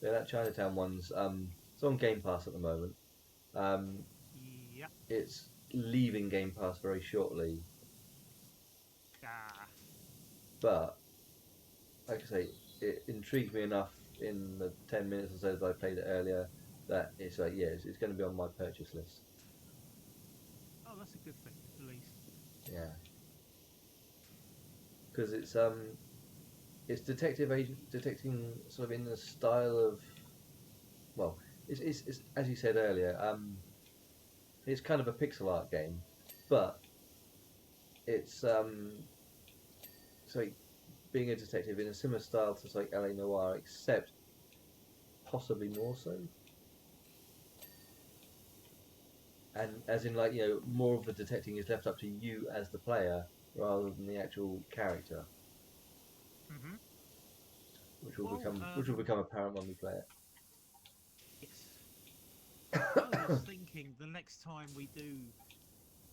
Yeah, that Chinatown one's it's on Game Pass at the moment. Um, Yep. it's leaving Game Pass very shortly, Ah. but like I say, it intrigued me enough in the 10 minutes or so that I played it earlier that it's like yeah, it's going to be on my purchase list. Oh, that's a good thing, at least. Yeah, because it's detective agent detecting sort of in the style of well, it's as you said earlier, it's kind of a pixel art game, but it's like being a detective in a similar style to like LA Noir, except possibly more so. And as in like more of the detecting is left up to you as the player rather than the actual character, Mm-hmm. Well, which will become apparent when we play yes. I was it. thinking the next time we do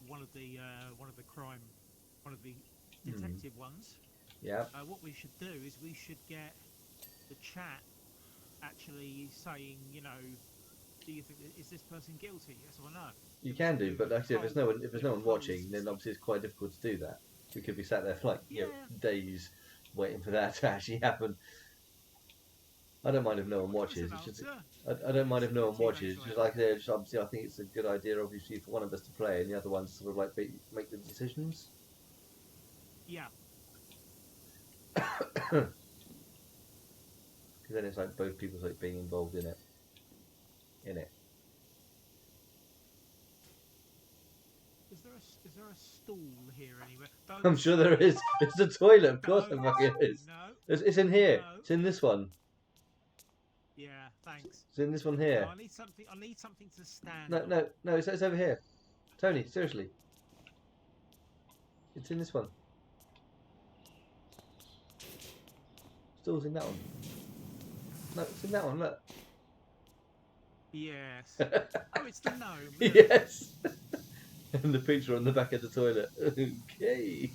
one of the crime, one of the Hmm. detective ones, Yeah, what we should do is we should get the chat actually saying, do you think is this person guilty? Yes or no? you We can should do, do but like I said, polls, if there's no one polls watching, and then stuff. obviously it's quite difficult to do that. We could be sat there for like Yeah, days waiting for that to actually happen. I don't mind if no one well, give us watches. an It's just answer. I don't mind It's if a no good one watches. teenage Just lad. like they're just obviously I think it's a good idea obviously for one of us to play and the other one to sort of like make the decisions. Yeah. Because then it's like both people's like being involved in it. Is there a stool here anywhere? I'm Don't sure there say it. is. It's the toilet, of course there Don't. fucking is. No. It's in here. No. It's in this one. Yeah. Thanks. It's in this one No, here. I need something to stand No, on. no, no. It's over here. Tony, seriously, it's in this one. Still's in that one. No, it's in that one. Look. Yes. Oh, it's the gnome. Look. Yes. And the picture on the back of the toilet. Okay.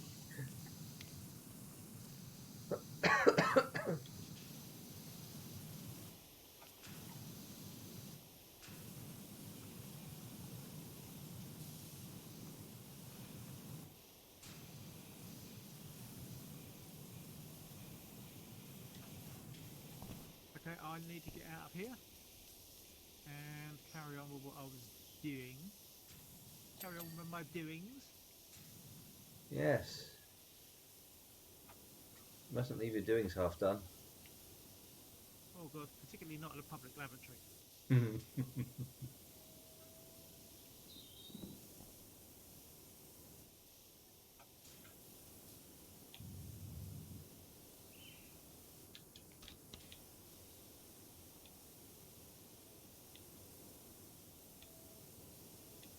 Okay, I need to get out of here and carry on with what I was doing. Carry on with my doings. Yes. Mustn't leave your doings half done. Oh god, particularly not in a public lavatory.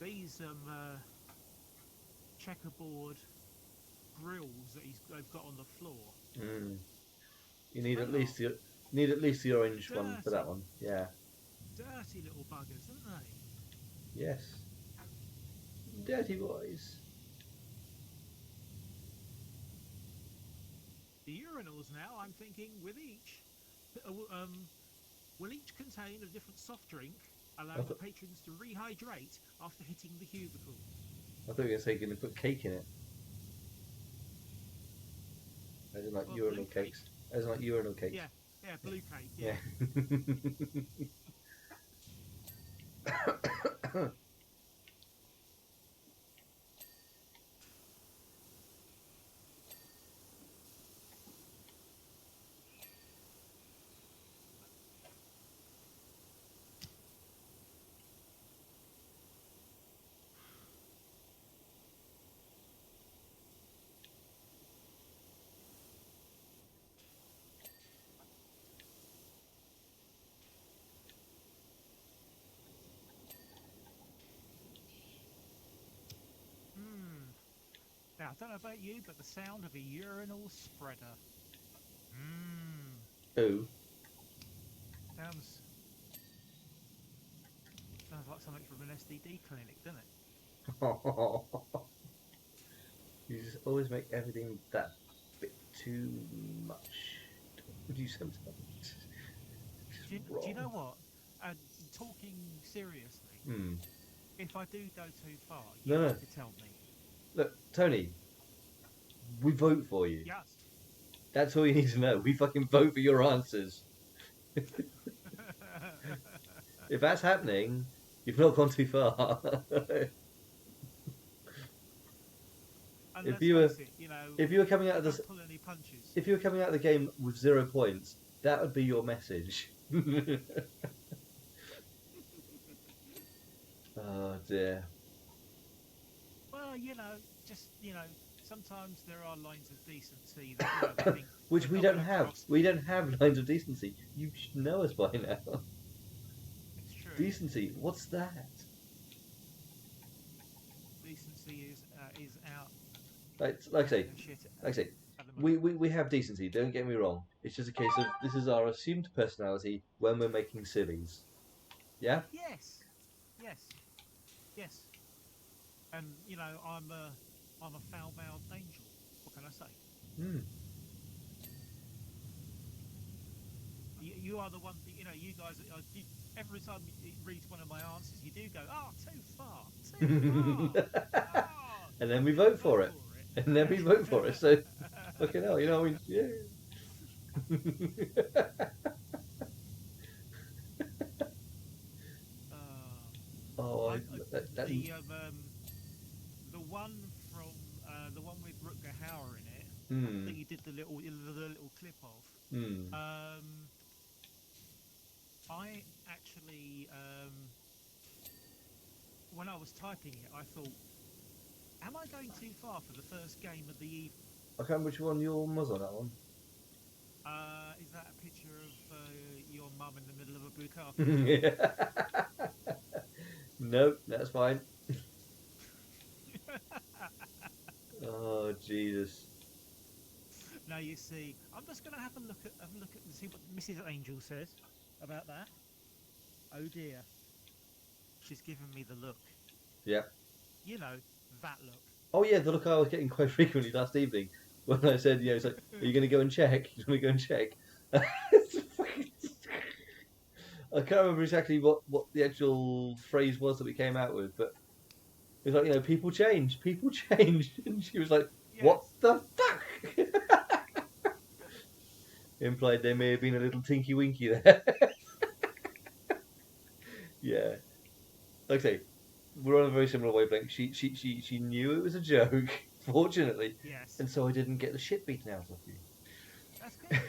These checkerboard grills that they've got on the floor. Mm. You need They at are least the orange one for that dirty, one. Yeah. dirty little buggers, aren't they? Yes. Dirty boys. The urinals now, I'm thinking, with each, will each contain a different soft drink, I allowing thought patrons to rehydrate after hitting the cubicle. I thought you were going to say you're going to put cake in it. As in like Well, blue urinal cake. cakes. As in like urinal cakes. Yeah, yeah, blue cake, Yeah. yeah. Hmm. Now, I don't know about you, but the sound of a urinal spreader. Mmm. Oh. Sounds sounds like something from an STD clinic, doesn't it? You just always make everything that bit too much. Would you sometimes? Just Do you wrong. know what? Talking seriously, Hmm. if I do go too far, you No, need no. to tell me. Look, Tony, we vote for you. Yes. That's all you need to know. We fucking vote for your answers. If that's happening, you've not gone too far. And if let's you were face it, if you were coming out I of this don't pull any punches. if you were coming out of the game with 0 points, that would be your message. Oh dear. Well, just sometimes there are lines of decency that I think Which we're we not don't going to have. cross. We don't have lines of decency. You should know us by now. It's true. Decency. What's that? Decency is out Like I say, of shit like I say, at the we, moment. we, we have decency. Don't get me wrong. It's just a case of this is our assumed personality when we're making sillies. Yeah. Yes, yes, yes. And I'm a foul-mouthed angel. What can I say? Hmm. You are the one. You guys. Every time you read one of my answers, you do go, "Oh, too far, too far." Oh, And then we and then vote for it. And then we vote for it. So, fucking hell, yeah. Oh, that, The one from the one with Rutger Hauer in it hmm, that you did the little clip of. hmm. I actually when I was typing it, I thought, "Am I going too far for the first game of the evening?" I can't remember which one your was on that one. Is that a picture of your mum in the middle of a bukkake Yeah. Nope, that's fine. job? Oh Jesus. Now you see, I'm just going to have a look at and see what Mrs. Angel says about that. Oh dear. She's giving me the look. Yeah. You know, that look. Oh yeah, the look I was getting quite frequently last evening when I said, it's like, are you going to go and check? You want to go and check? It's fucking- I can't remember exactly what the actual phrase was that we came out with, but it was like, people people change, and she was like, what Yes. the fuck? Implied there may have been a little tinky winky there. Yeah, like I say, we're on a very similar wavelength. She knew it was a joke, fortunately, Yes. and so I didn't get the shit beaten out of you. That's good.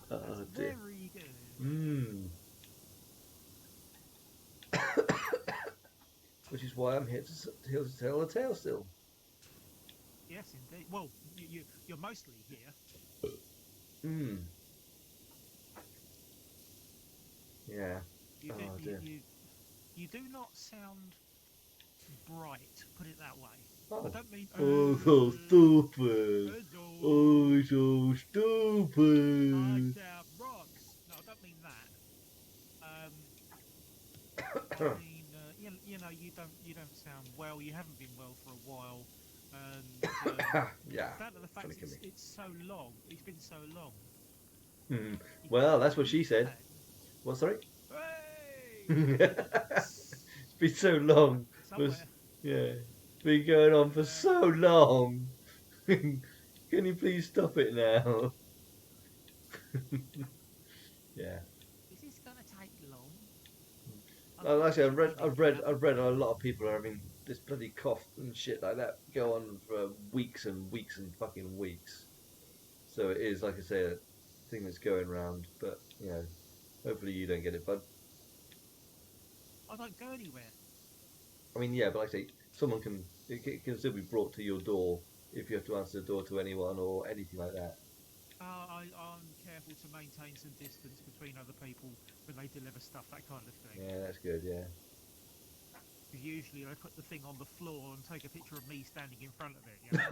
That's Oh dear. very good. Mm. Which is why I'm here to tell the tale still. Yes, indeed. Well, you're mostly here. Mm. Yeah. You do, Oh dear. you do not sound bright. Put it that way. I Oh. don't mean. Oh, so stupid. Hello. Oh, so Like stupid. that rocks. No, I don't mean that. I mean, you don't sound well. You haven't been well for a while, and Yeah. the fact Funny coming. it's so long. It's been so long. Hmm. You Well, can't that's what she believe said. that. What, sorry? Hey, It's been so long. Was somewhere. Yeah. It's been going on for Yeah. so long. Can you please stop it now? Yeah. Is this gonna take long? Like I said, Unfortunately, Nicola. I've read a lot of people are having this bloody cough and shit like that go on for weeks and weeks and fucking weeks. So it is, like I say, a thing that's going round. But hopefully you don't get it, bud. I don't go anywhere. I mean, yeah, but like I say, it can still be brought to your door if you have to answer the door to anyone or anything like that. I'm careful to maintain some distance between other people when they deliver stuff, that kind of thing. Yeah, that's good. Yeah. Usually I put the thing on the floor and take a picture of me standing in front of it, you know?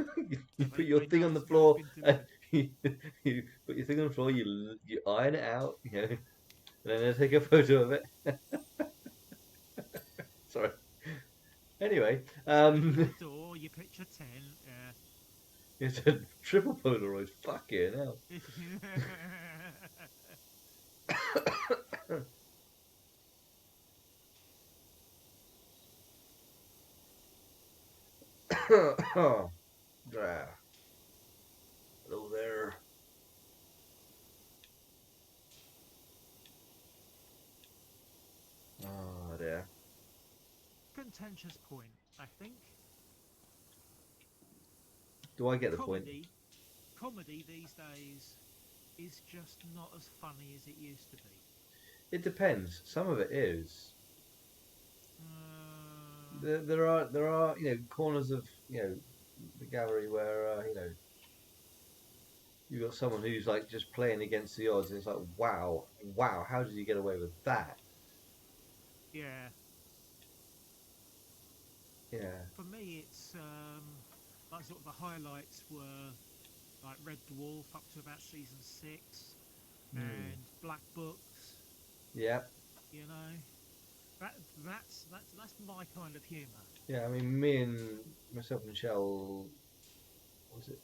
You So put your they thing know on the it's floor been and delivered. you put your thing on the floor. You iron it out, and then I take a photo of it. Sorry. Anyway, Stand at the door, you picture 10. it's a triple Polaroid. Fucking hell. Oh, hello there. Oh dear. Contentious point, I think. Do I get the point? Comedy these days is just not as funny as it used to be. It depends. Some of it is. Uh, There are corners of the gallery where you've got someone who's like just playing against the odds, and it's like wow, how did you get away with that? yeah, Yeah. for me, it's like sort of the highlights were like Red Dwarf up to about season 6, Hmm. and Black Books. Yeah. You know, that that's my kind of humour. Yeah. I mean, me and myself and Michelle, was it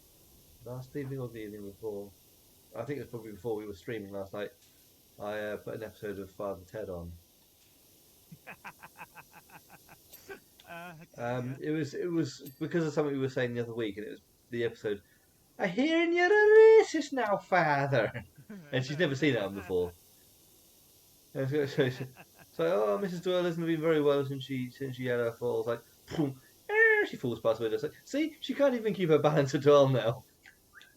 last evening or the evening before? I think it was probably before we were streaming last night. I put an episode of Father Ted on. Okay, yeah. It was because of something we were saying the other week, and it was the episode. I hear you're a racist now, Father, and she's never seen that one before. And so, oh, Mrs. Doyle hasn't been very well since she had her falls. Like, boom, she falls past the window. It's like, see, she can't even keep her balance at all now,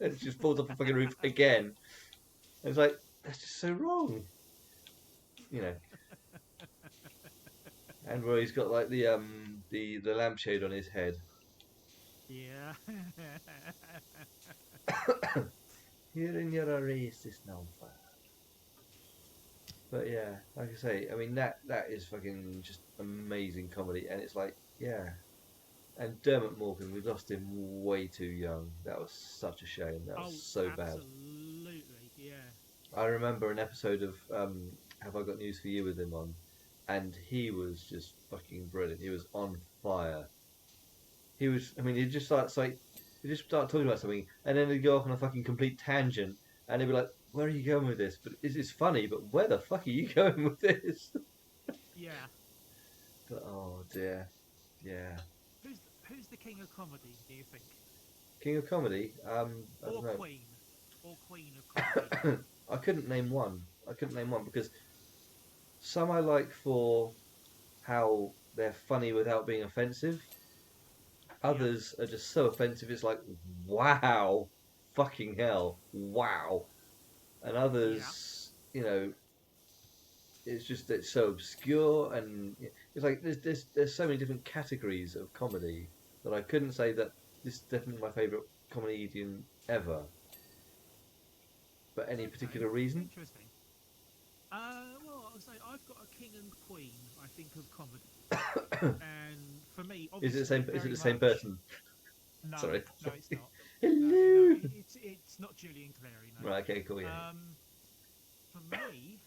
and she just falls off the fucking roof again. And it's like that's just so wrong, you know. And where he's got like the lampshade on his head. Yeah. Hearing you're a racist now, Father. But yeah, like I say, I mean that is fucking just amazing comedy, and it's like yeah. And Dermot Morgan, we lost him way too young. That was such a shame. That was Oh, so bad. absolutely, yeah. I remember an episode of Have I Got News for You with him on, and he was just fucking brilliant. He was on fire. He was. I mean, he just start talking about something, and then he'd go off on a fucking complete tangent, and he'd be like, "Where are you going with this?" But it's funny, but where the fuck are you going with this? Yeah. But oh dear, yeah. Who's the king of comedy? Do you think? King of comedy. I Or don't know. queen? Or queen of comedy? I couldn't name one. I couldn't name one because some I like for how they're funny without being offensive. Yeah. Others are just so offensive. It's like, wow, fucking hell, wow. And Yeah. others, it's so obscure, and it's like there's so many different categories of comedy that I couldn't say that this is definitely my favorite comedian ever. But any Okay. particular reason? Interesting. Well, I'll say I've got a king and queen. I think of comedy, and for me, Is it the same? obviously, Is it very the same much. person? No, Sorry. no, it's not. No, Hello. it's not Julian Clary. Right. Okay. Cool. No. Yeah. For me,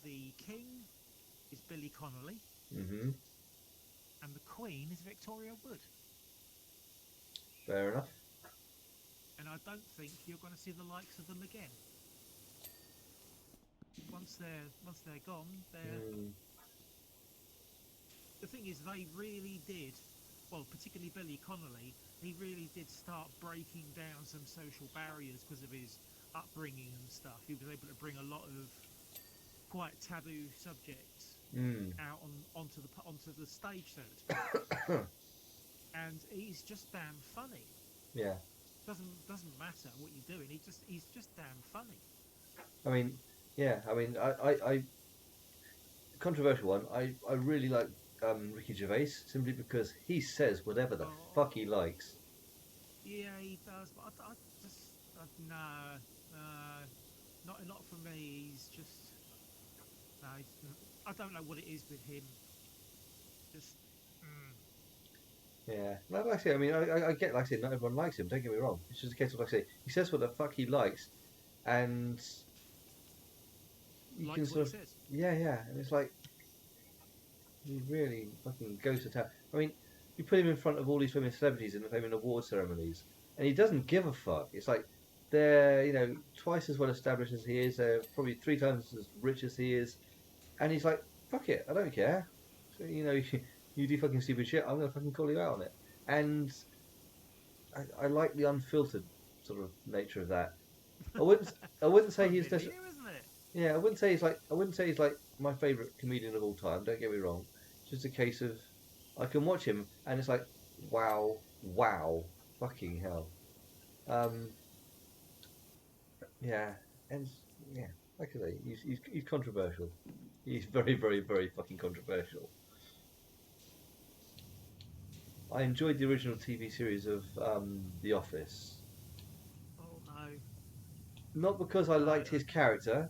the king is Billy Connolly, Mhm. and the queen is Victoria Wood. Fair enough. And I don't think you're going to see the likes of them again. Once they're gone, they're Mm. the thing is they really did. Well, particularly Billy Connolly, he really did start breaking down some social barriers because of his upbringing and stuff. He was able to bring a lot of quite taboo subjects Mm. out onto the stage, so to speak. And he's just damn funny. Yeah. Doesn't matter what you're doing. He's just damn funny. I mean, yeah. I mean, I controversial one. I really like Ricky Gervais simply because he says whatever the fuck he Oh, likes. yeah, he does. But I just no, uh, not for me. He's just no. I don't know what it is with him. Just mm, Yeah. No, like I say, I mean, I get, like I say, not everyone likes him. Don't get me wrong. It's just a case of, like I say, he says what the fuck he likes, and you can likes what he sort of, says. yeah, yeah, and it's like he really fucking goes to town. I mean, you put him in front of all these famous celebrities in the famous award ceremonies, and he doesn't give a fuck. It's like they're, twice as well established as he is. They're probably three times as rich as he is, and he's like, fuck it, I don't care. So, you do fucking stupid shit. I'm gonna fucking call you out on it. And I like the unfiltered sort of nature of that. I wouldn't I wouldn't say he's Familiar, isn't it? yeah, I wouldn't say he's like my favourite comedian of all time, don't get me wrong. It's just a case of I can watch him and it's like wow, wow, fucking hell. Um yeah, and yeah, like I say, he's controversial. He's very, very, very fucking controversial. I enjoyed the original TV series of The Office. Oh no, Not because I no. liked his character,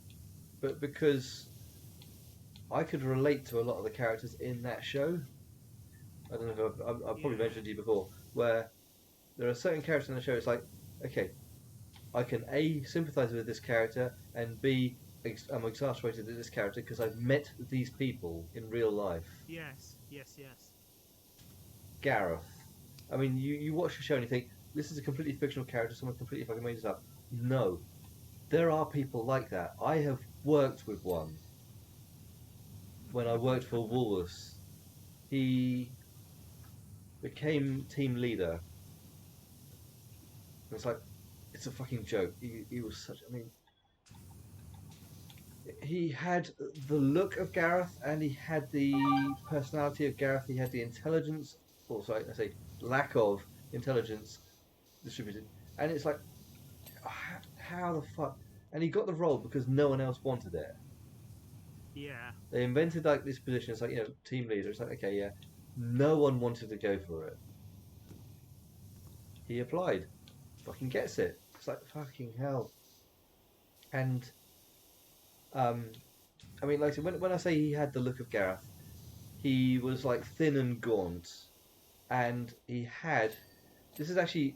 but because I could relate to a lot of the characters in that show. I don't know if I've probably Yeah, mentioned to you before, where there are certain characters in the show. It's like, okay, I can A, sympathise with this character, and B, I'm exasperated at this character because I've met these people in real life. yes, yes, yes. Gareth. I mean, you watch the show and you think, this is a completely fictional character, someone completely fucking made this up. No, there are people like that. I have worked with one when I worked for Woolworths. He became team leader. It's like, it's a fucking joke. He was such. I mean, he had the look of Gareth, and he had the personality of Gareth. He had the intelligence, or sorry, I say lack of intelligence distributed. And it's like, how the fuck? And he got the role because no one else wanted it. Yeah, They invented like this position. It's like team leader. It's like okay, yeah. No one wanted to go for it. He applied. Fucking gets it. It's like fucking hell. And um, I mean, like when I say he had the look of Gareth, he was like thin and gaunt, and he had. This is actually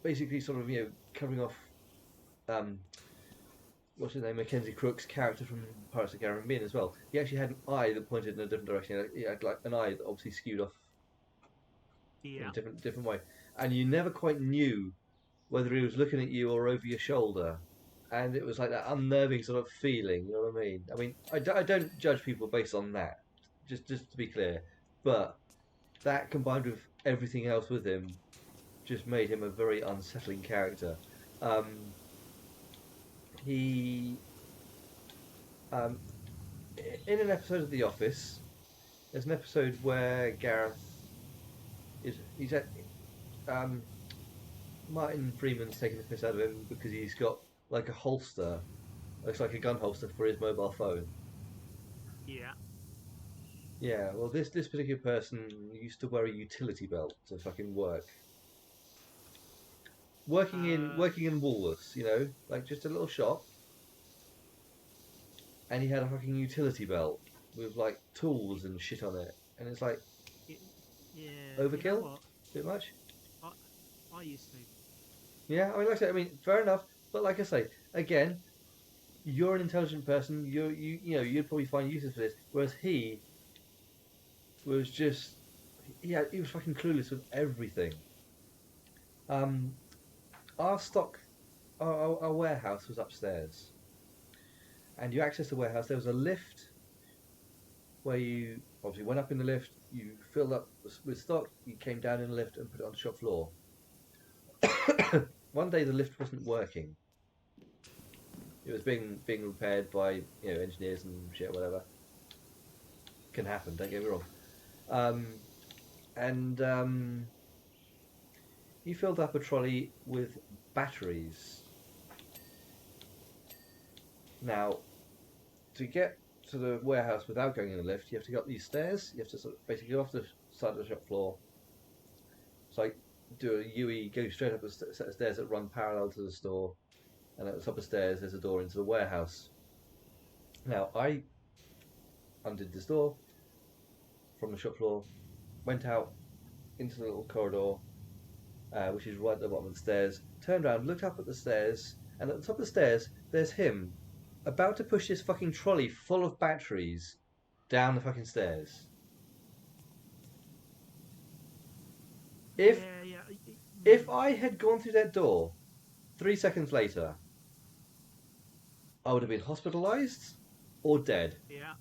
basically sort of covering off um, what's his name, Mackenzie Crook's character from Pirates of the Caribbean as well. He actually had an eye that pointed in a different direction. He had like an eye that obviously skewed off in a Yeah. different way, and you never quite knew whether he was looking at you or over your shoulder. And it was like that unnerving sort of feeling. You know what I mean? I don't judge people based on that. Just to be clear, but that combined with everything else with him just made him a very unsettling character. Um, he um, in an episode of The Office, there's an episode where Gareth he's at um, Martin Freeman's taking the piss out of him because he's got like a holster, looks like a gun holster for his mobile phone. Yeah. Yeah, well, this particular person used to wear a utility belt to fucking work. Uh, Working in Woolworths, you know, like just a little shop, and he had a fucking utility belt with like tools and shit on it, and it's like y yeah. You know overkill, what? bit much. I I used to. Yeah, I mean, like I said, I mean, fair enough, but like I say, again, you're an intelligent person. You know, you'd probably find uses for this, whereas he was just, yeah, he was fucking clueless with everything. Um, our stock, our warehouse was upstairs, and you access the warehouse. There was a lift where you obviously went up in the lift, you filled up with stock, you came down in the lift and put it on the shop floor. One day the lift wasn't working. It was being repaired by engineers and shit, whatever. Can happen. Don't get me wrong. Um, and he filled up a trolley with batteries. Now, to get to the warehouse without going in the lift, you have to go up these stairs. You have to sort of basically go off the side of the shop floor. It's like do a UE, go straight up a set of stairs that run parallel to the store, and at the top of the stairs there's a door into the warehouse. Now I undid this door from the shop floor, went out into the little corridor, which is right at the bottom of the stairs. Turned around, looked up at the stairs, and at the top of the stairs there's him about to push this fucking trolley full of batteries down the fucking stairs. If Yeah. Yeah. if I had gone through that door 3 seconds later, I would have been hospitalised or dead. Yeah.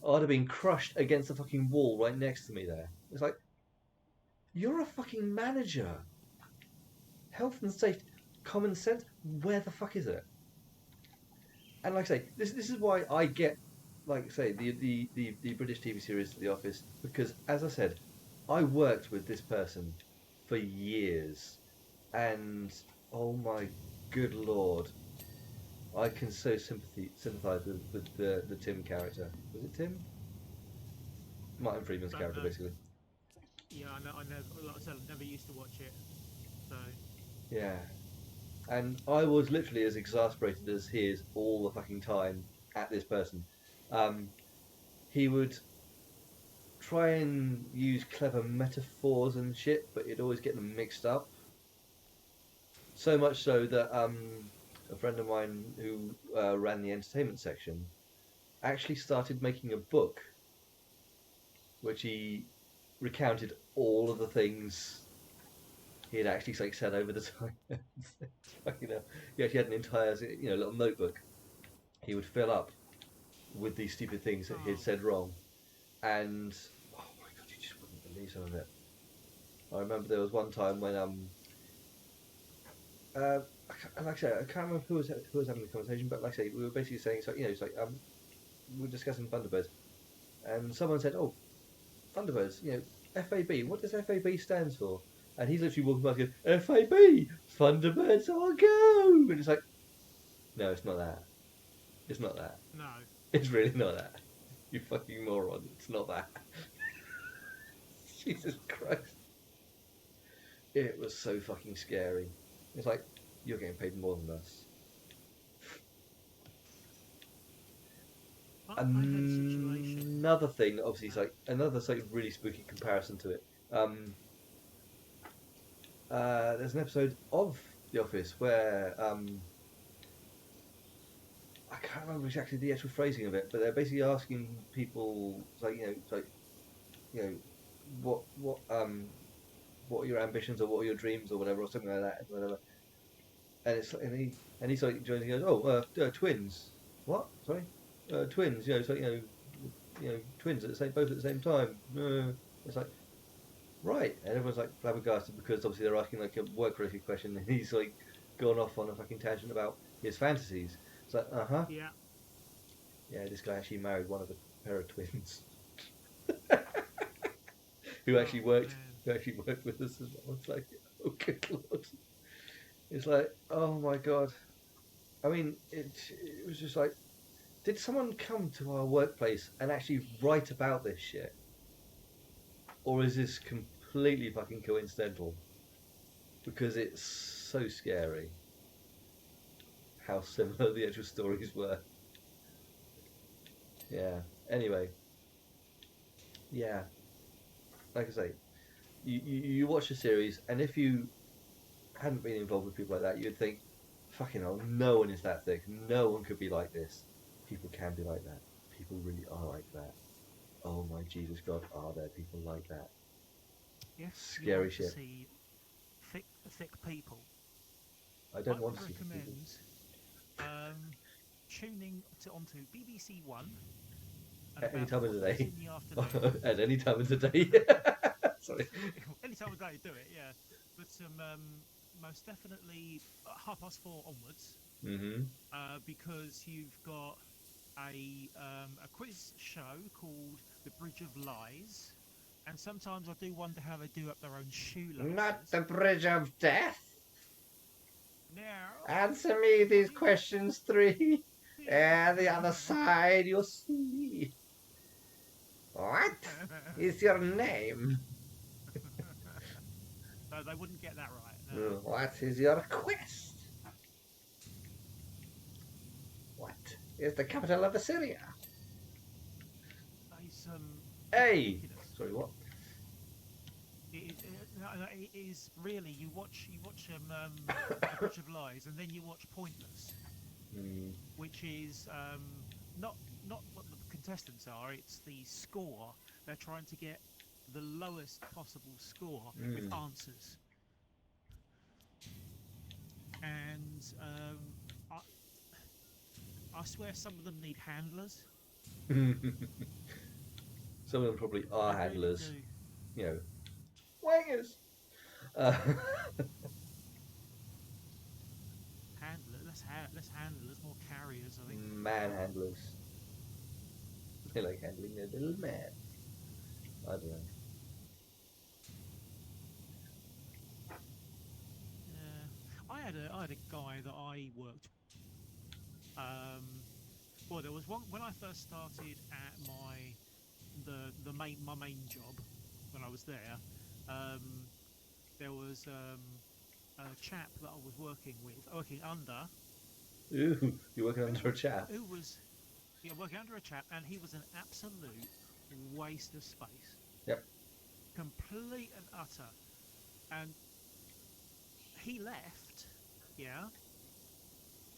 I'd have been crushed against the fucking wall right next to me there. It's like, you're a fucking manager. Health and safety, common sense, where the fuck is it? And like I say, this is why I get, like I say, the British TV series The Office, because as I said, I worked with this person for years, and oh my good lord, I can so sympathise with the Tim character. Was it Tim? Martin Freeman's Don't character, know. basically. Yeah. I know. I never. Like I said, I never used to watch it. So. Yeah. And I was literally as exasperated as he is all the fucking time at this person. Um, he would try and use clever metaphors and shit, but he'd always get them mixed up. So much so that a friend of mine who ran the entertainment section actually started making a book which he recounted all of the things he had actually like said over the time. Fucking hell. He actually had an entire little notebook he would fill up with these stupid things that he had Oh. said wrong. And oh my god, you just wouldn't believe some of it. I remember there was one time when like I say, I can't remember who was having the conversation, but like I say, we were basically saying, so it's like we were discussing Thunderbirds, and someone said, "Oh, Thunderbirds, FAB. What does FAB stands for?" And he's literally walking past, going, "FAB, Thunderbirds on go!" And it's like, no, it's not that. It's not that. No. It's really not that. You fucking moron. It's not that. Jesus Christ. It was so fucking scary. It's like, you're getting paid more than us. I had a situation. Another thing, obviously, it's like another like really spooky comparison to it. There's an episode of The Office where I can't remember exactly the actual phrasing of it, but they're basically asking people, it's like, it's like, you know, what are your ambitions or what are your dreams or whatever or something like that, whatever. And he's like joins. He goes, oh, twins. What? Sorry, twins. It's like twins at the same both at the same time. It's like right, and everyone's like flabbergasted because obviously they're asking like a work related question, and he's like gone off on a fucking tangent about his fantasies. It's like, Yeah. yeah, this guy actually married one of a pair of twins who Oh actually worked man. who actually worked with us as well. It's like, oh good lord. It's like, oh my god. I mean, it was just like, did someone come to our workplace and actually write about this shit, or is this completely fucking coincidental? Because it's so scary how similar the actual stories were. Yeah. Anyway, yeah. Like I say, you watch the series, and if you hadn't been involved with people like that, you'd think, fucking hell, no one is that thick. No one could be like this. People can be like that. People really are like that. Oh my Jesus God, are there people like that? If you Scary want to shit. see thick people, I I don't want would to see people. recommend um, tuning onto BBC One at At any about time of the 4:30 day. in the afternoon. At any time of the day. Sorry. Any time of day, do it. Yeah, but most definitely 4:30 onwards, Mm-hmm. because you've got a quiz show called The Bridge of Lies, and sometimes I do wonder how they do up their own Not shoelaces. the bridge of death. Now, Answer me these everybody, questions three. And the other yeah. side you'll see. What is your name? No, they wouldn't get that right. No. What is your quest? What is the capital of Assyria? It's Hey! ridiculous. Sorry, what? It is really, you watch A Bridge of Lies, and then you watch Pointless, Mm. which is not not what the contestants are. It's the score. They're trying to get the lowest possible score with Mm. answers, and I, I swear some of them need handlers. Some of them probably are They really handlers. do. You know, wangers. Uh, Less handlers, more carriers. I think. manhandlers. They like handling their little man. I don't know. Yeah, I had a guy that I worked. Well, there was one when I first started at my main job when I was there. Um, there was a chap that I was working under, Ooh, you're working who under a chap. who was yeah working under a chap, and he was an absolute waste of space, Yep. complete and utter. And he left, yeah.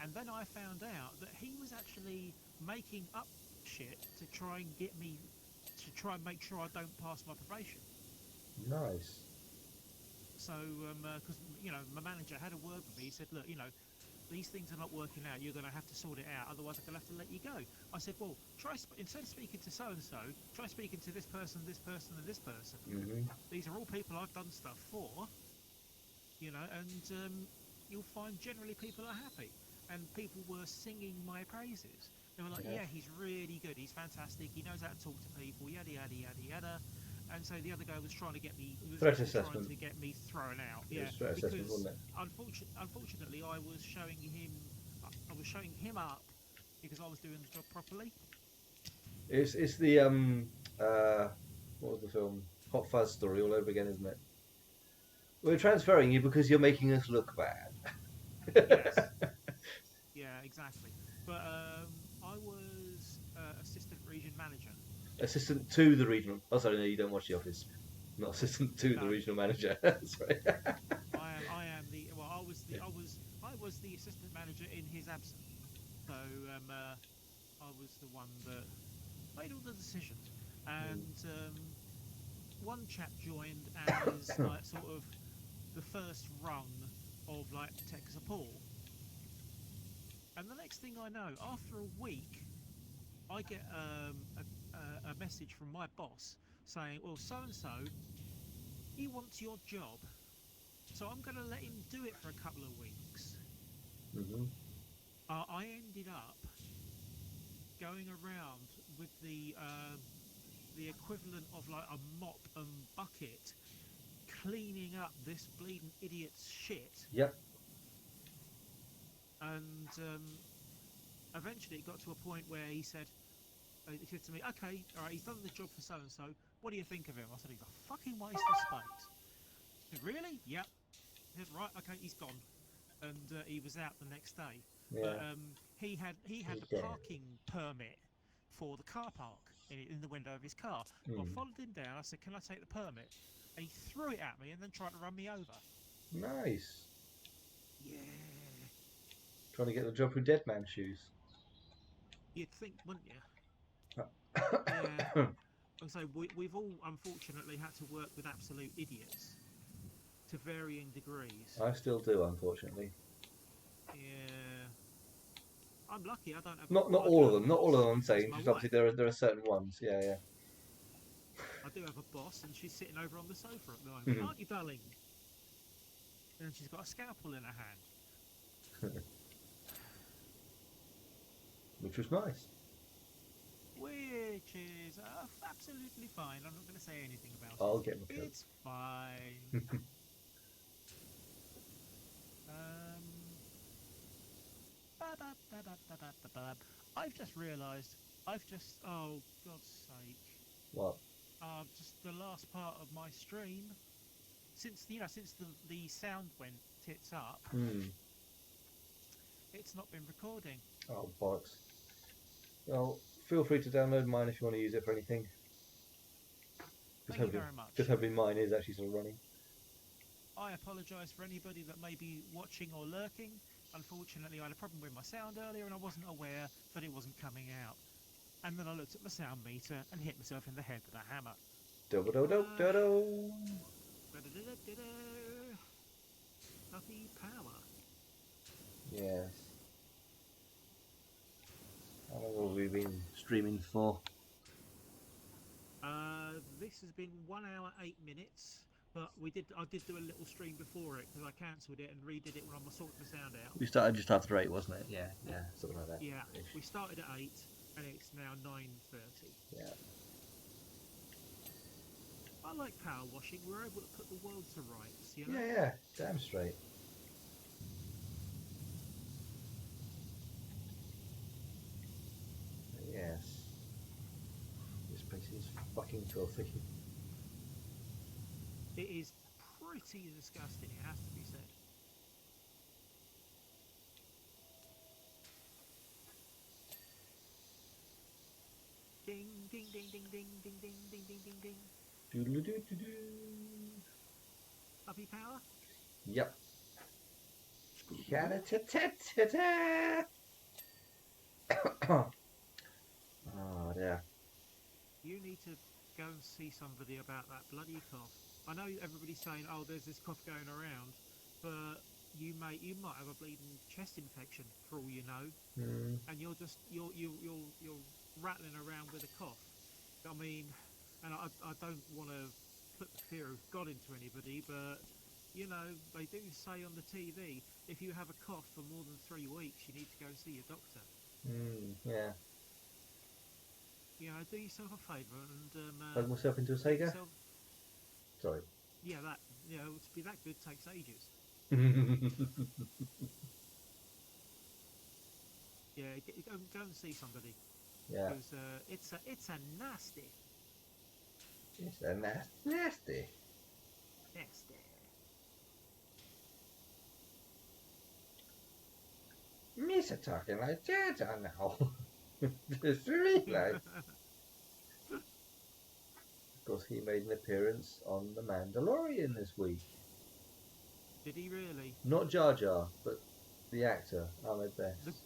And then I found out that he was actually making up shit to try and get me to try and make sure I don't pass my probation. Nice. So, because my manager had a word with me. He said, "Look, these things are not working out. You're going to have to sort it out. Otherwise, I'm going to have to let you go." I said, "Well, instead of speaking to so and so, try speaking to this person, this person, and this person. Mm-hmm. These are all people I've done stuff for, and you'll find generally people are happy." And people were singing my praises. They were like, Yeah. "Yeah, he's really good. He's fantastic. He knows how to talk to people. Yada yada yada yada." And so the other guy was trying to get me. He was Threat actually trying assessment. to get me thrown out. It Yeah, was threat assessment, because wasn't it? unfortunately, I was showing him. I was showing him up because I was doing the job properly. It's the what was the film? Hot Fuzz story all over again, isn't it? We're transferring you because you're making us look bad. Yes. Yeah, exactly. But I was assistant region manager. Assistant to the regional. Oh, sorry, no, you don't watch The Office. Not assistant to the No, regional manager. Sorry. I am the. Well, I was the assistant manager in his absence. So I was the one that made all the decisions, and one chap joined as like sort of the first rung of like tech support, and the next thing I know, after a week, I get a message from my boss saying, "Well, so and so, he wants your job, so I'm going to let him do it for a couple of weeks." Mm-hmm. I ended up going around with the equivalent of like a mop and bucket, cleaning up this bleeding idiot's shit, Yep. and eventually it got to a point where he said to me, "Okay, all right, he's done the job for so and so. What do you think of him?" I said, "He's a fucking waste of space." He said, "Really?" "Yep." He said, "Right, okay, he's gone," and he was out the next day. But Yeah. he had the Yeah. parking permit for the car park in the window of his car. So I followed him down. I said, "Can I take the permit?" And he threw it at me and then tried to run me over. Nice. Yeah, Trying to get the job through dead man shoes. you'd think, wouldn't you? Yeah. So we've all unfortunately had to work with absolute idiots to varying degrees. I still do, unfortunately. Yeah. I'm lucky. I don't have. Not Well, I do all of have them. a Not all of boss. them. I'm It's saying my just obviously wife. there are certain ones. Yeah, yeah. I do have a boss, and she's sitting over on the sofa at the moment, Mhm. aren't you, darling? And she's got a scalpel in her hand. Which was nice. Which is absolutely fine. I'm not going to say anything about I'll it. get my coat. It's fine. um, I've just realised. Oh, God's sake. What? Just the last part of my stream. Since the sound went tits up, it's not been recording. Oh, bollocks. Well, feel free to download mine if you want to use it for anything. Thank you very much. Just hoping mine is actually still running. I apologise for anybody that may be watching or lurking. Unfortunately, I had a problem with my sound earlier and I wasn't aware that it wasn't coming out. And then I looked at my sound meter and hit myself in the head with a hammer. Do-do-do-do-do. Puppy power. Yes. How long have we been streaming for? This has been 1 hour 8 minutes, but I did do a little stream before it because I cancelled it and redid it when I sorted my sound out. We started just after 8, wasn't it? Yeah, yeah, something like that. Yeah, Ish. we started at 8 and it's now 9:30. Yeah. I like power washing. We're able to put the world to rights, you know? Yeah, damn straight. Yes. This place is fucking filthy. It is pretty disgusting, it has to be said. Ding, ding, ding, ding, ding, ding, ding, ding, ding, ding, ding. Doodle-doo-doo-doo. Puppy power? Yep. Ta-ta-ta-ta-ta. Oh, dear. You need to go and see somebody about that bloody cough. I know everybody's saying, "Oh, there's this cough going around," but you might have a bleeding chest infection for all you know, and you're rattling around with a cough. I mean, and I don't want to put the fear of God into anybody, but you know they do say on the TV, if you have a cough for more than 3 weeks, you need to go and see your doctor. Yeah. You know, do yourself a favour and Plug myself into a Sega? Sorry. Yeah, that, you know, to be that good takes ages. Yeah, go and see somebody. Yeah. Because it's a nasty. It's a nasty. Nasty. Miss talking like that now. Just realised. Of course, he made an appearance on The Mandalorian this week. Did he really? Not Jar Jar, but the actor, Ahmed Best.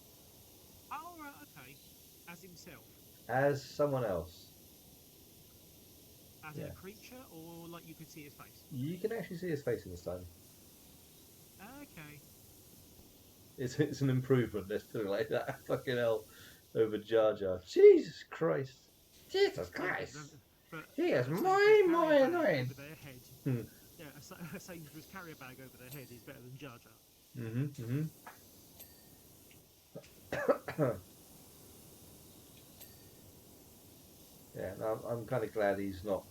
Oh, as himself, as someone else. as in Yeah, a creature, or like you could see his face. you can actually see his face in this time. Okay. It's an improvement. Let's put it like that. Fucking hell, over Jar Jar. Jesus Christ. Jesus Yeah, Christ. but He is a Sainsbury's carrier more bag annoying. over their head. Hmm. Yeah, a Sainsbury's carrier bag over their head is better than Jar Jar. Mm-hmm. Yeah, and I'm kind of glad he's not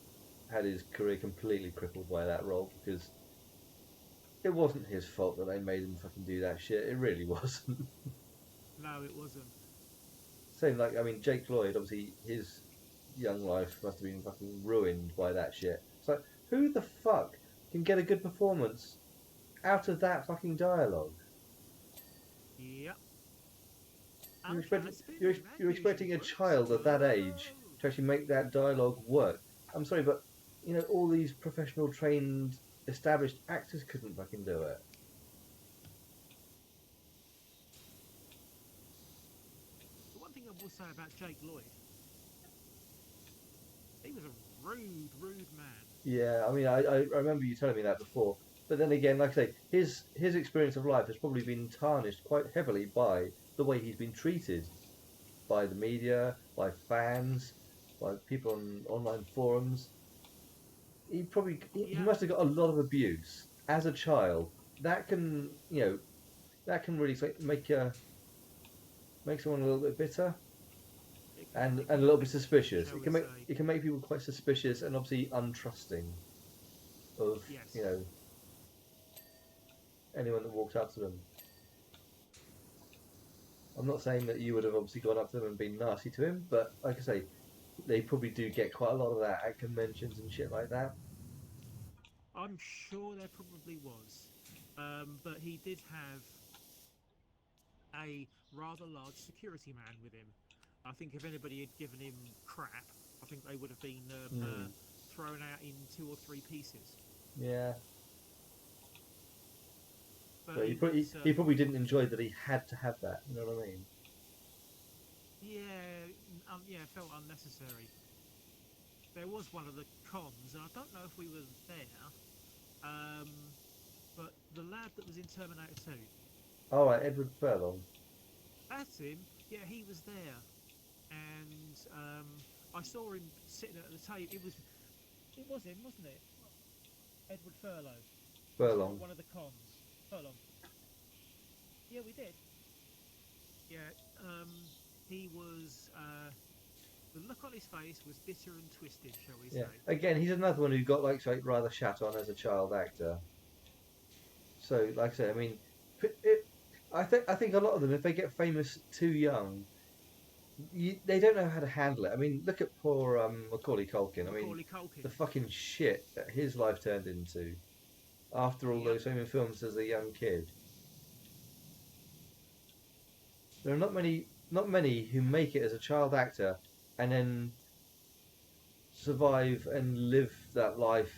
had his career completely crippled by that role because it wasn't his fault that they made him fucking do that shit. It really wasn't. No, it wasn't. Same like I mean Jake Lloyd. Obviously his young life must have been fucking ruined by that shit. It's like who the fuck can get a good performance out of that fucking dialogue? Yep. You're Okay, expecting spinning. That you're usually expecting a works. child of that age Whoa. to actually make that dialogue work. I'm sorry, but you know all these professional, trained, established actors couldn't fucking do it. The one thing I will say about Jake Lloyd, he was a rude man. Yeah, I mean, I remember you telling me that before. But then again, like I say, his experience of life has probably been tarnished quite heavily by the way he's been treated by the media, by fans, by people on online forums. He Yeah, must have got a lot of abuse as a child. That can that can really make someone a little bit bitter it and can a little bit make, suspicious. shall we say, It can make people quite suspicious and obviously untrusting of yes. anyone that walked up to them. I'm not saying that you would have obviously gone up to them and been nasty to him, but like I say, they probably do get quite a lot of that at conventions and shit like that. I'm sure there probably was. But he did have a rather large security man with him. I think if anybody had given him crap, I think they would have been Hmm. thrown out in two or three pieces. Yeah, But but he was, he probably didn't enjoy that he had to have that. You know what I mean? yeah, yeah, felt unnecessary. There was one of the cons, and I don't know if we were there, um, but the lad that was in Terminator 2, All right, Edward Furlong. that's him. Yeah, he was there, and I saw him sitting at the table. It was him, wasn't it? Edward Furlow. We saw at Furlong. one of the cons. Furlong. Yeah, we did. Yeah, he was. The look on his face was bitter and twisted, shall we Yeah. say? Again, he's another one who got rather shat on as a child actor. So, like I say, I mean, it, I think a lot of them, if they get famous too young, they don't know how to handle it. I mean, look at poor Macaulay Culkin. I mean, Macaulay Culkin. the fucking shit that his life turned into after all Yep. those famous films as a young kid. There are not many who make it as a child actor and then survive and live that life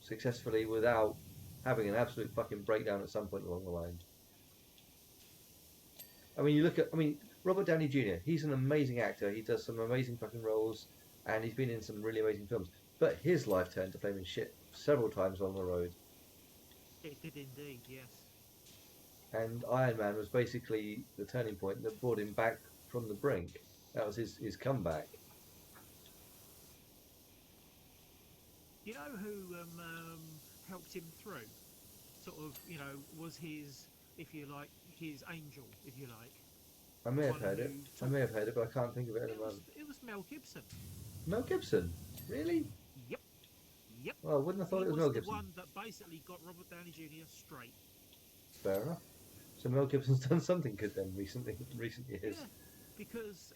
successfully without having an absolute fucking breakdown at some point along the line. I mean, I mean, Robert Downey Jr. He's an amazing actor. He does some amazing fucking roles, and he's been in some really amazing films. But his life turned to flaming shit several times on the road. It did indeed, yes. And Iron Man was basically the turning point that brought him back from the brink. That was his comeback. You know who helped him through? Sort of, was his, if you like, his angel, if you like. I The may have one heard who it. I took. may have heard it, but I can't think of it at the It was moment. it was Mel Gibson. Mel Gibson, really? Yep, yep. Well, I wouldn't have thought He it was was Mel the Gibson. one that basically got Robert Downey Jr. straight. Fair enough. So Mel Gibson's done something good then recently, in recent years. Yeah, because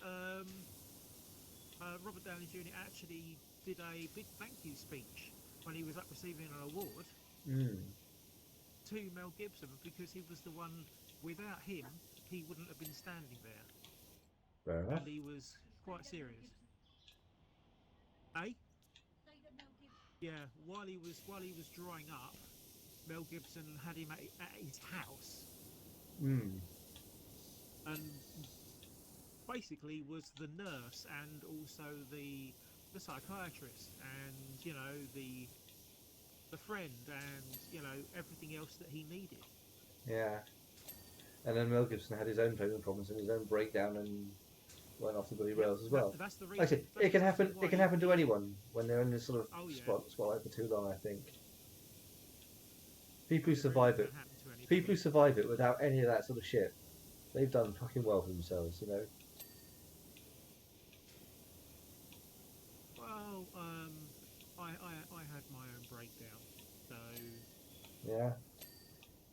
Robert Downey Jr. actually did a big thank you speech when he was up receiving an award Mm, to Mel Gibson because he was the one. Without him, he wouldn't have been standing there, fair enough. and he was quite serious. Eh? Yeah. While he was drying up, Mel Gibson had him at his house, Mm. and basically was the nurse and also the psychiatrist, and the friend, and everything else that he needed. Yeah. And then Mel Gibson had his own payment problems and his own breakdown and went off the bloody Yep, rails as well. that's the Like I reason. said, That's it the can reason happen. It why can happen to he. anyone when they're in this sort of Oh yeah, spotlight for too long. I think people who it really survive can it, happen to people who anybody. survive it without any of that sort of shit, they've done fucking well for themselves. You know. Well, I had my own breakdown. So Yeah.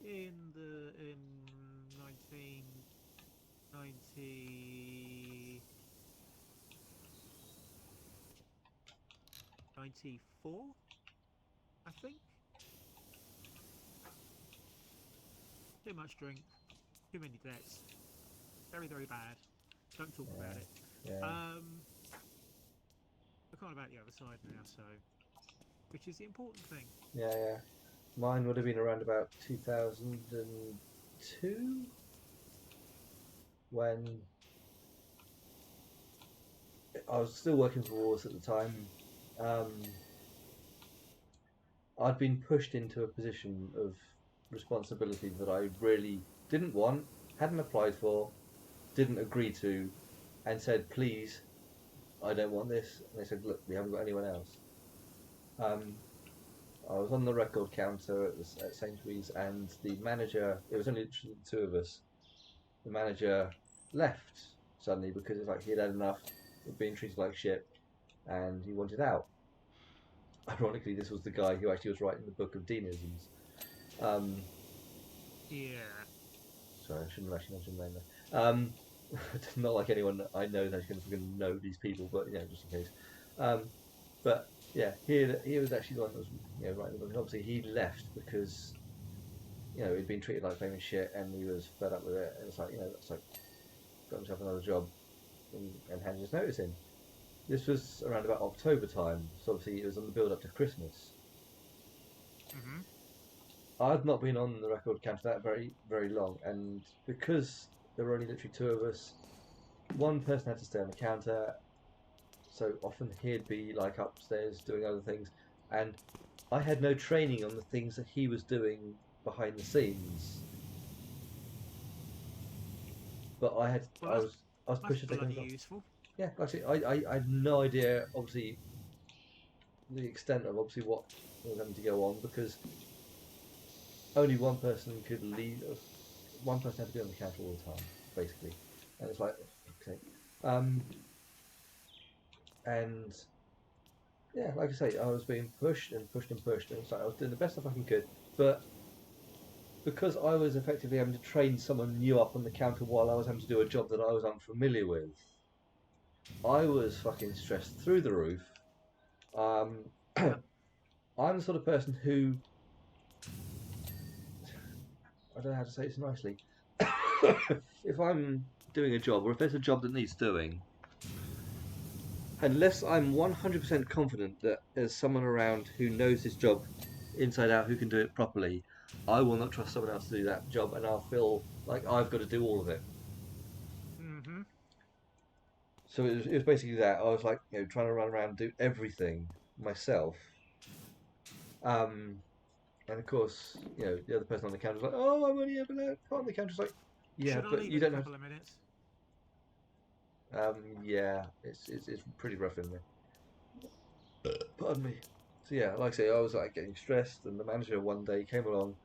in 1990 94, I think. Too much drink, too many debts, very very bad. Don't talk about it. Yeah. Yeah. Um, we're kind of at the other side now, so which is the important thing. Yeah. Yeah. Mine would have been around about 2002 when I was still working for Wars at the time. Um, I'd been pushed into a position of responsibility that I really didn't want, hadn't applied for, didn't agree to, and said, please, I don't want this. And they said, look, we haven't got anyone else. Um, I was on the record counter at Sainsbury's, and the manager, it was only literally the two of us, the manager left suddenly because it's like he'd had enough of being treated like shit and he wanted out. Ironically, this was the guy who actually was writing the book of Deanisms. Um, Yeah. Sorry, I shouldn't have actually mentioned name there. Not like anyone I know that's going to know these people, but just in case. Um, but yeah, he was actually the one that was writing the book. And obviously, he left because he'd been treated like famous shit, and he was fed up with it. And it's like that's like got himself another job and handed his notice in. This was around about October time, so obviously it was on the build up to Christmas. Mhm. I'd not been on the record counter that very, very long, and because there were only literally two of us, one person had to stay on the counter, so often he'd be like upstairs doing other things, and I had no training on the things that he was doing behind the scenes. But Well, I was that's pushed to take on bloody the job. useful. Yeah, actually, I had no idea, obviously, the extent of obviously what was having to go on because only one person could leave. One person had to be on the counter all the time, basically, and it's like, okay, um, and yeah, like I say, I was being pushed and pushed and pushed, and it's like I was doing the best I fucking could, but because I was effectively having to train someone new up on the counter while I was having to do a job that I was unfamiliar with, I was fucking stressed through the roof. Um, Yep. I'm the sort of person who I don't know how to say this nicely. If I'm doing a job, or if there's a job that needs doing, unless I'm 100% confident that there's someone around who knows this job inside out who can do it properly, I will not trust someone else to do that job, and I'll feel like I've got to do all of it. Mhm. So it was basically that. I was like, trying to run around and do everything myself. Um, and of course, the other person on the counter was like, "Oh, I'm only able to put on the counter." It's like, yeah, Should I but leave you in a don't have. couple of minutes? Yeah, it's pretty rough in there. Pardon me. So yeah, like I say, I was like getting stressed, and the manager one day came along,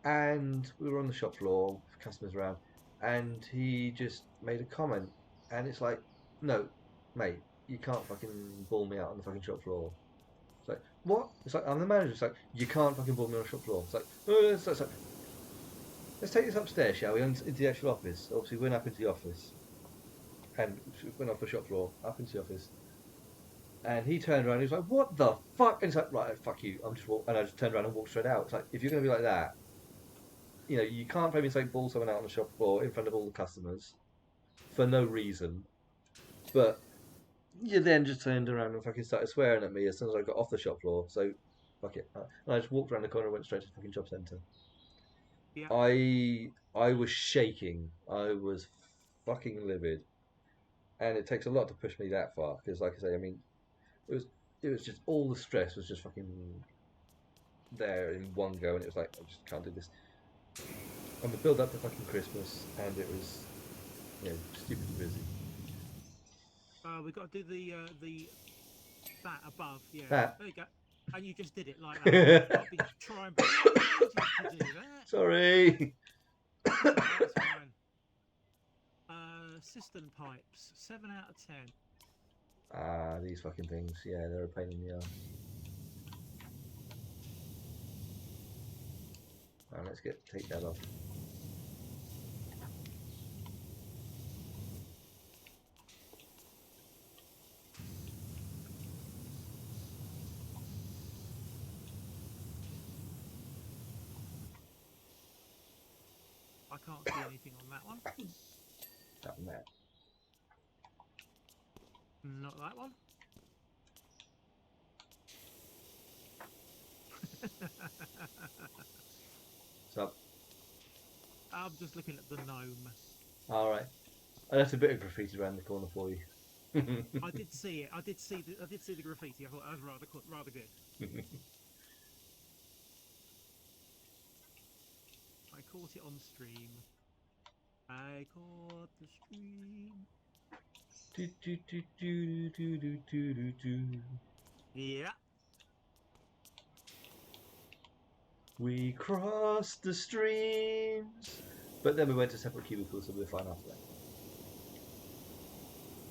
and we were on the shop floor, with customers around, and he just made a comment, and it's like, no, mate, you can't fucking ball me out on the fucking shop floor. It's like, what? It's like, I'm the manager. It's like, you can't fucking ball me on the shop floor. It's like, it's like, let's take this upstairs, shall we, into the actual office. Obviously, we went up into the office, and we went off the shop floor, up into the office, and he turned around. And he was like, "What the fuck?" And he's like, "Right, fuck you." And I just turned around and walked straight out. It's like, if you're going to be like that, you can't play me like ball someone out on the shop floor in front of all the customers for no reason. But you then just turned around and fucking started swearing at me as soon as I got off the shop floor. So fuck it. And I just walked around the corner and went straight to the fucking job centre. Yep. I was shaking. I was fucking livid. and it takes a lot to push me that far because, like I say, I mean, it was it was just all the stress was just fucking there in one go, and it was like I just can't do this. And the build up to fucking Christmas, and it was stupidly busy. We got to do the that above. Yeah, That. there you go. And you just did it like that. I've been trying for ages to do that. Sorry. That's alright, that's fine. Cistern pipes, 7 out of 10. Ah, these fucking things. Yeah, they're a pain in the ass. Right, let's take that off. I can't see anything on that one. That. Not that one. So, I'm just looking at the gnome. all right. Oh, that's a bit of graffiti around the corner for you. I did see it. I did see the graffiti. I thought that was rather good. I caught it on stream. I caught the stream. Yeah. We crossed the streams, but then we went to separate cubicles, so we were fine after that.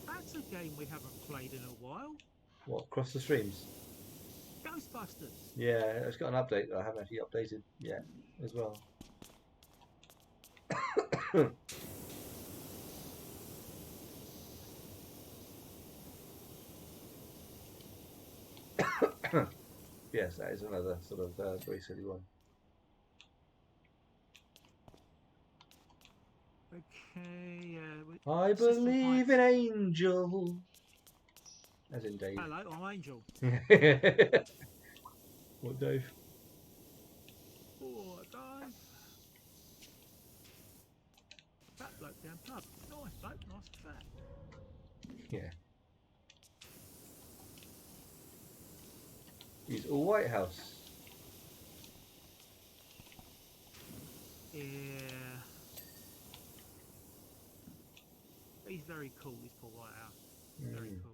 That's a game we haven't played in a while. What? Cross the streams? Ghostbusters. Yeah, it's got an update that I haven't actually updated yet as well. Yes, that is another sort of very silly one. Okay. I believe in Angel. As in Dave. Hello, I'm Angel. What, Dave? Oh, Dave. Fat bloke down pub. Nice bloke, nice and fat. Yeah. He's all White House. Yeah. He's very cool, this Paul Whitehouse. Very cool.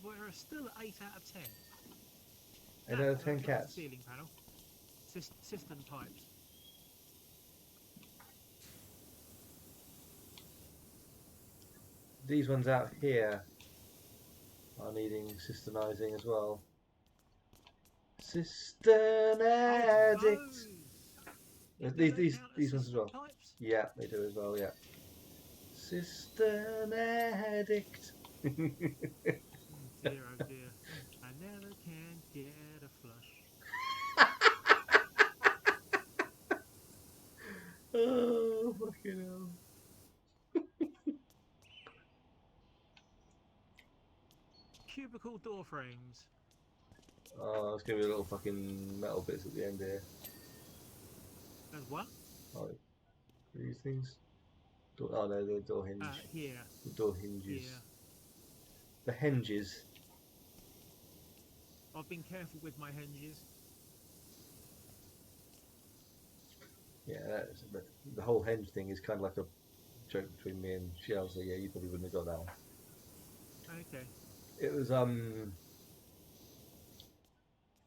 We're still at 8 out of 10. 8 out of 10 cats. Ceiling panel. Cistern pipes. These ones out here are needing cisternising as well. Cistern addict. Oh, These ones as well. Pipes? Yeah, they do as well. Yeah. Cistern addict. Dear, oh dear, I never can get a flush. Oh, fucking hell. Cubicle door frames. Oh, it's gonna be little fucking metal bits at the end here. There's what? Oh, these things? Oh no, the door hinge. Here. The door hinges. Yeah. The hinges. I've been careful with my hinges. Yeah, the whole hinge thing is kind of like a joke between me and Shell, so yeah, you probably wouldn't have got that one. Okay. It was a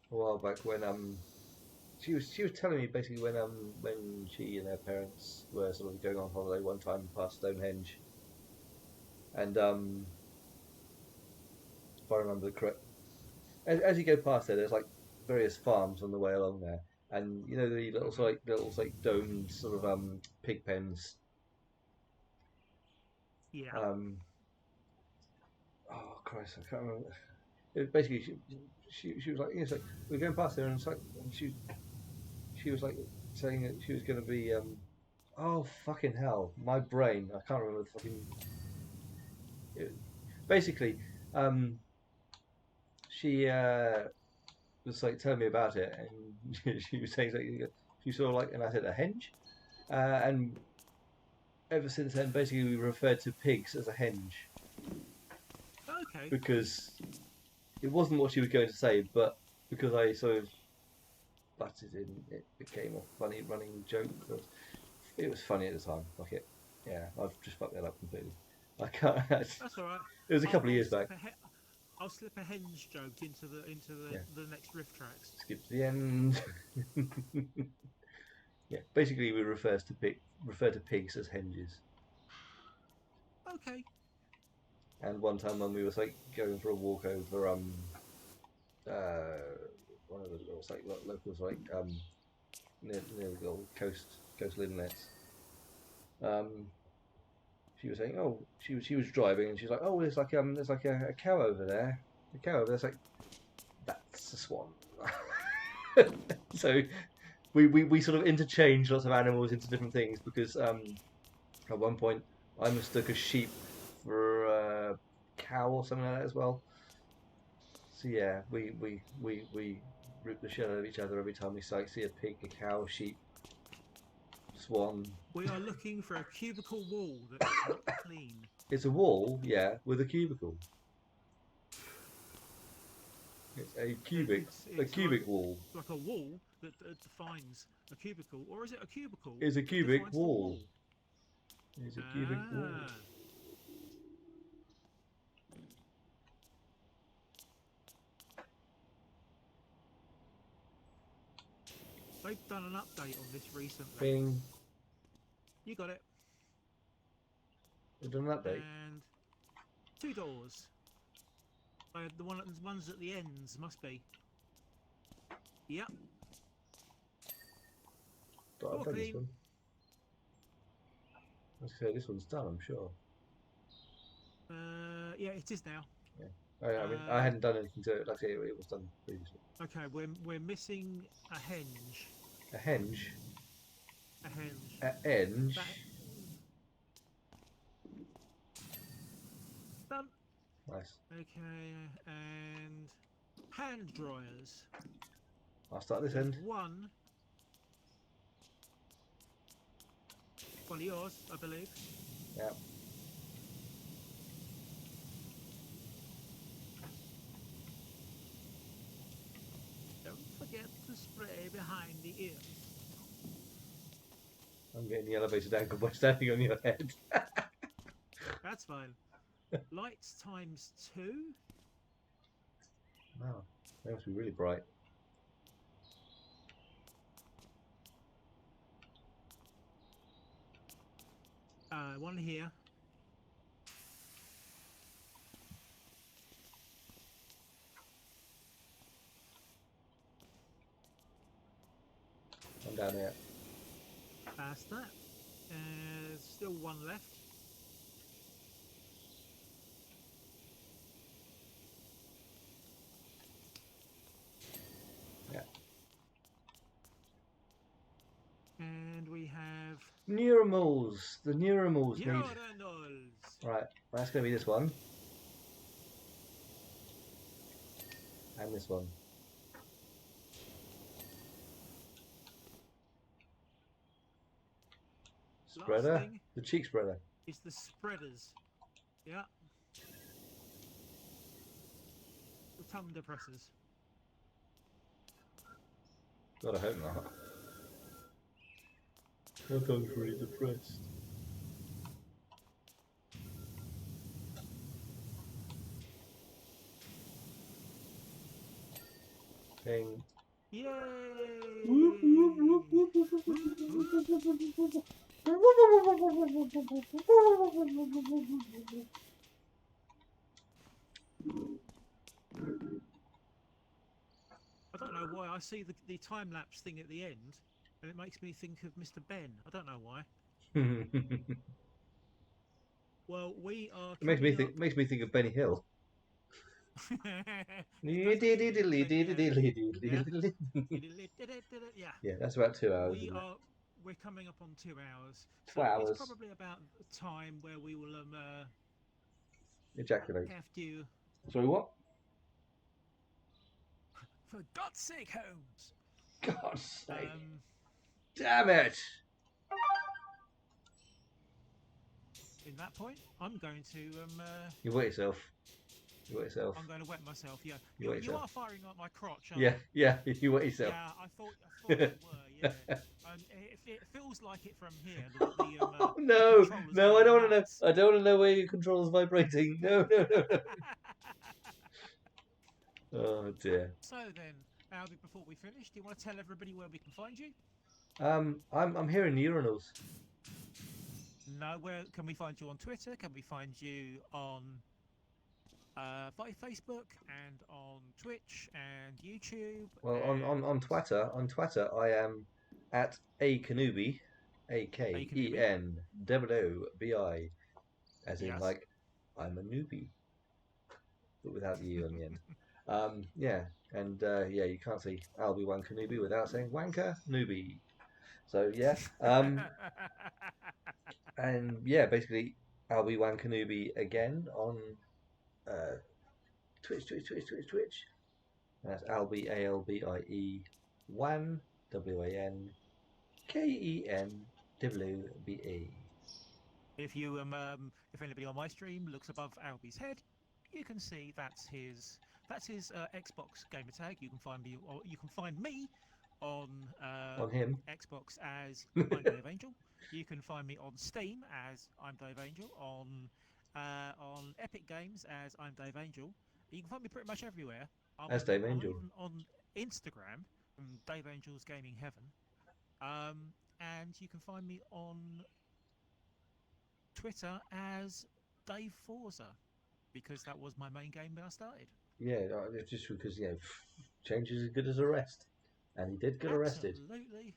while back when she was telling me basically when she and her parents were sort of going on holiday one time past Stonehenge, and if I remember correct, as you go past there, there's like various farms on the way along there, and you know the little domed sort of pig pens. Yeah. Oh Christ, I can't remember. Basically, she was like, it's like we're going past there, and it's like and she was like saying that she was going to be oh fucking hell, my brain, I can't remember the fucking. Basically, she was like telling me about it, and she was saying like she saw like, and I said a henge, and ever since then, basically we referred to pigs as a henge Okay. because it wasn't what she was going to say, but because I sort of butted in, it became a funny running joke. It was funny at the time. Like it, yeah. I've just fucked that up completely. I can't. That's all right. It was a couple of I'll years back. I'll slip a henge joke into Yeah. the next riff tracks. Skip to the end. Yeah. Basically, we refer to pigs as henges. Okay. And one time when we was like going for a walk over one of the little like locals near the little coastal inlets. She was saying, oh, she was driving, and she's like, oh, there's like a cow over there. A cow over there. It's like, that's a swan. So we sort of interchange lots of animals into different things because at one point I mistook a sheep for a cow or something like that as well. So yeah, we rip the shit out of each other every time we see a pig, a cow, a sheep, swan. We are looking for a cubicle wall that is not clean. It's a wall, yeah, with a cubicle. It's a cubic Like, wall. like a wall that defines a cubicle, or is it a cubicle It's a that cubic defines the wall. wall? It's a cubic wall. Ah. They've done an update on this recently. Bing. You got it. We've done an update. And 2 doors. The ones at the ends must be. Yep. I've done this one. I was going to say, this one's done, I'm sure. Yeah, it is now. Yeah. I mean, I hadn't done anything to it. Like I say, it was done previously. Okay, we're missing a henge. A henge. A henge. A henge. Done. Nice. Okay, and hand dryers. I'll start this end. One of yours, I believe. Yeah. Don't forget to spray behind the ears. I'm getting the elevated ankle by standing on your head. That's fine. Lights times 2. Wow, they must be really bright. One here. I'm down here. Past that. Still one left. Yeah. And we have Neuramals. The Neuramals need. urinals. Right, that's going to be this one. And this one. Spreader. The cheek spreader. Is the spreaders. Yeah. The tongue depressors. God, I hope not. My tongue's really depressed. Ping. Yay! I don't know why I see the time lapse thing at the end, and it makes me think of Mr. Ben. I don't know why. Well, we are. It makes me think of Benny Hill. Yeah, that's about 2 hours. We're coming up on 2 hours. 2 So hours. it's probably about the time where we will Ejaculate. have to. Sorry, what? For God's sake, Holmes. God's sake. Um, Damn it. in that point, I'm going to You wet yourself. You wet yourself. I'm going to wet myself. Yeah, You wet you yourself. are firing up my crotch, aren't Yeah, you? yeah, you wet yourself. Yeah, I thought you were. Yeah, it feels like it from here. Oh The no, controller's no, I going don't want to know. nuts. I don't want to know where your controller's vibrating. No, no, no, no. Oh dear. So then, Albie, before we finish, do you want to tell everybody where we can find you? I'm here in the urinals. No, where can we find you on Twitter? Can we find you on Facebook and on Twitch and YouTube? Well, And on Twitter, I am at Akanubi, Akenubi? AKENOOBI, as in Yes. like I'm a newbie, but without the E on the end. Yeah, and yeah, you can't say Albie-Wan Kenobi without saying wanker newbie. So yeah, and yeah, basically Albie-Wan Kenobi again on uh, Twitch. That's Albie Albie Wan WanKenWBE. If anybody on my stream looks above Albie's head, you can see that's his Xbox gamer tag. You can find me, or you can find me on On him. Xbox as I'm Dave Angel. You can find me on Steam as I'm Dave Angel. On Epic Games as I'm Dave Angel. You can find me pretty much everywhere. As Dave I'm Angel. even on Instagram, Dave Angel's Gaming Heaven. And you can find me on Twitter as Dave Forza, because that was my main game when I started. Yeah, it's just because, change is as good as arrest. And he did get arrested. Absolutely.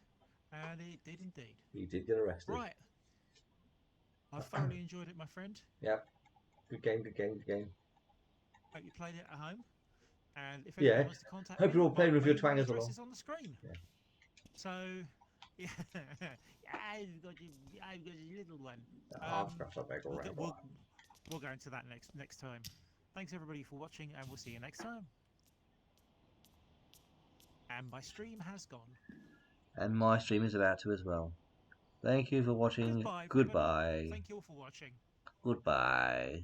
And it did indeed. He did get arrested. Right. I thoroughly enjoyed it, my friend. Yep. Good game. Hope you played it at home. And if Yeah. anyone wants to contact Hope me, you're all playing my with your email twangers address along. is on the screen. Yeah. So, yeah, I've got a little one. We'll go into that next time. Thanks everybody for watching, and we'll see you next time. And my stream has gone. And my stream is about to as well. Thank you for watching. Goodbye. Goodbye. Thank you all for watching. Goodbye.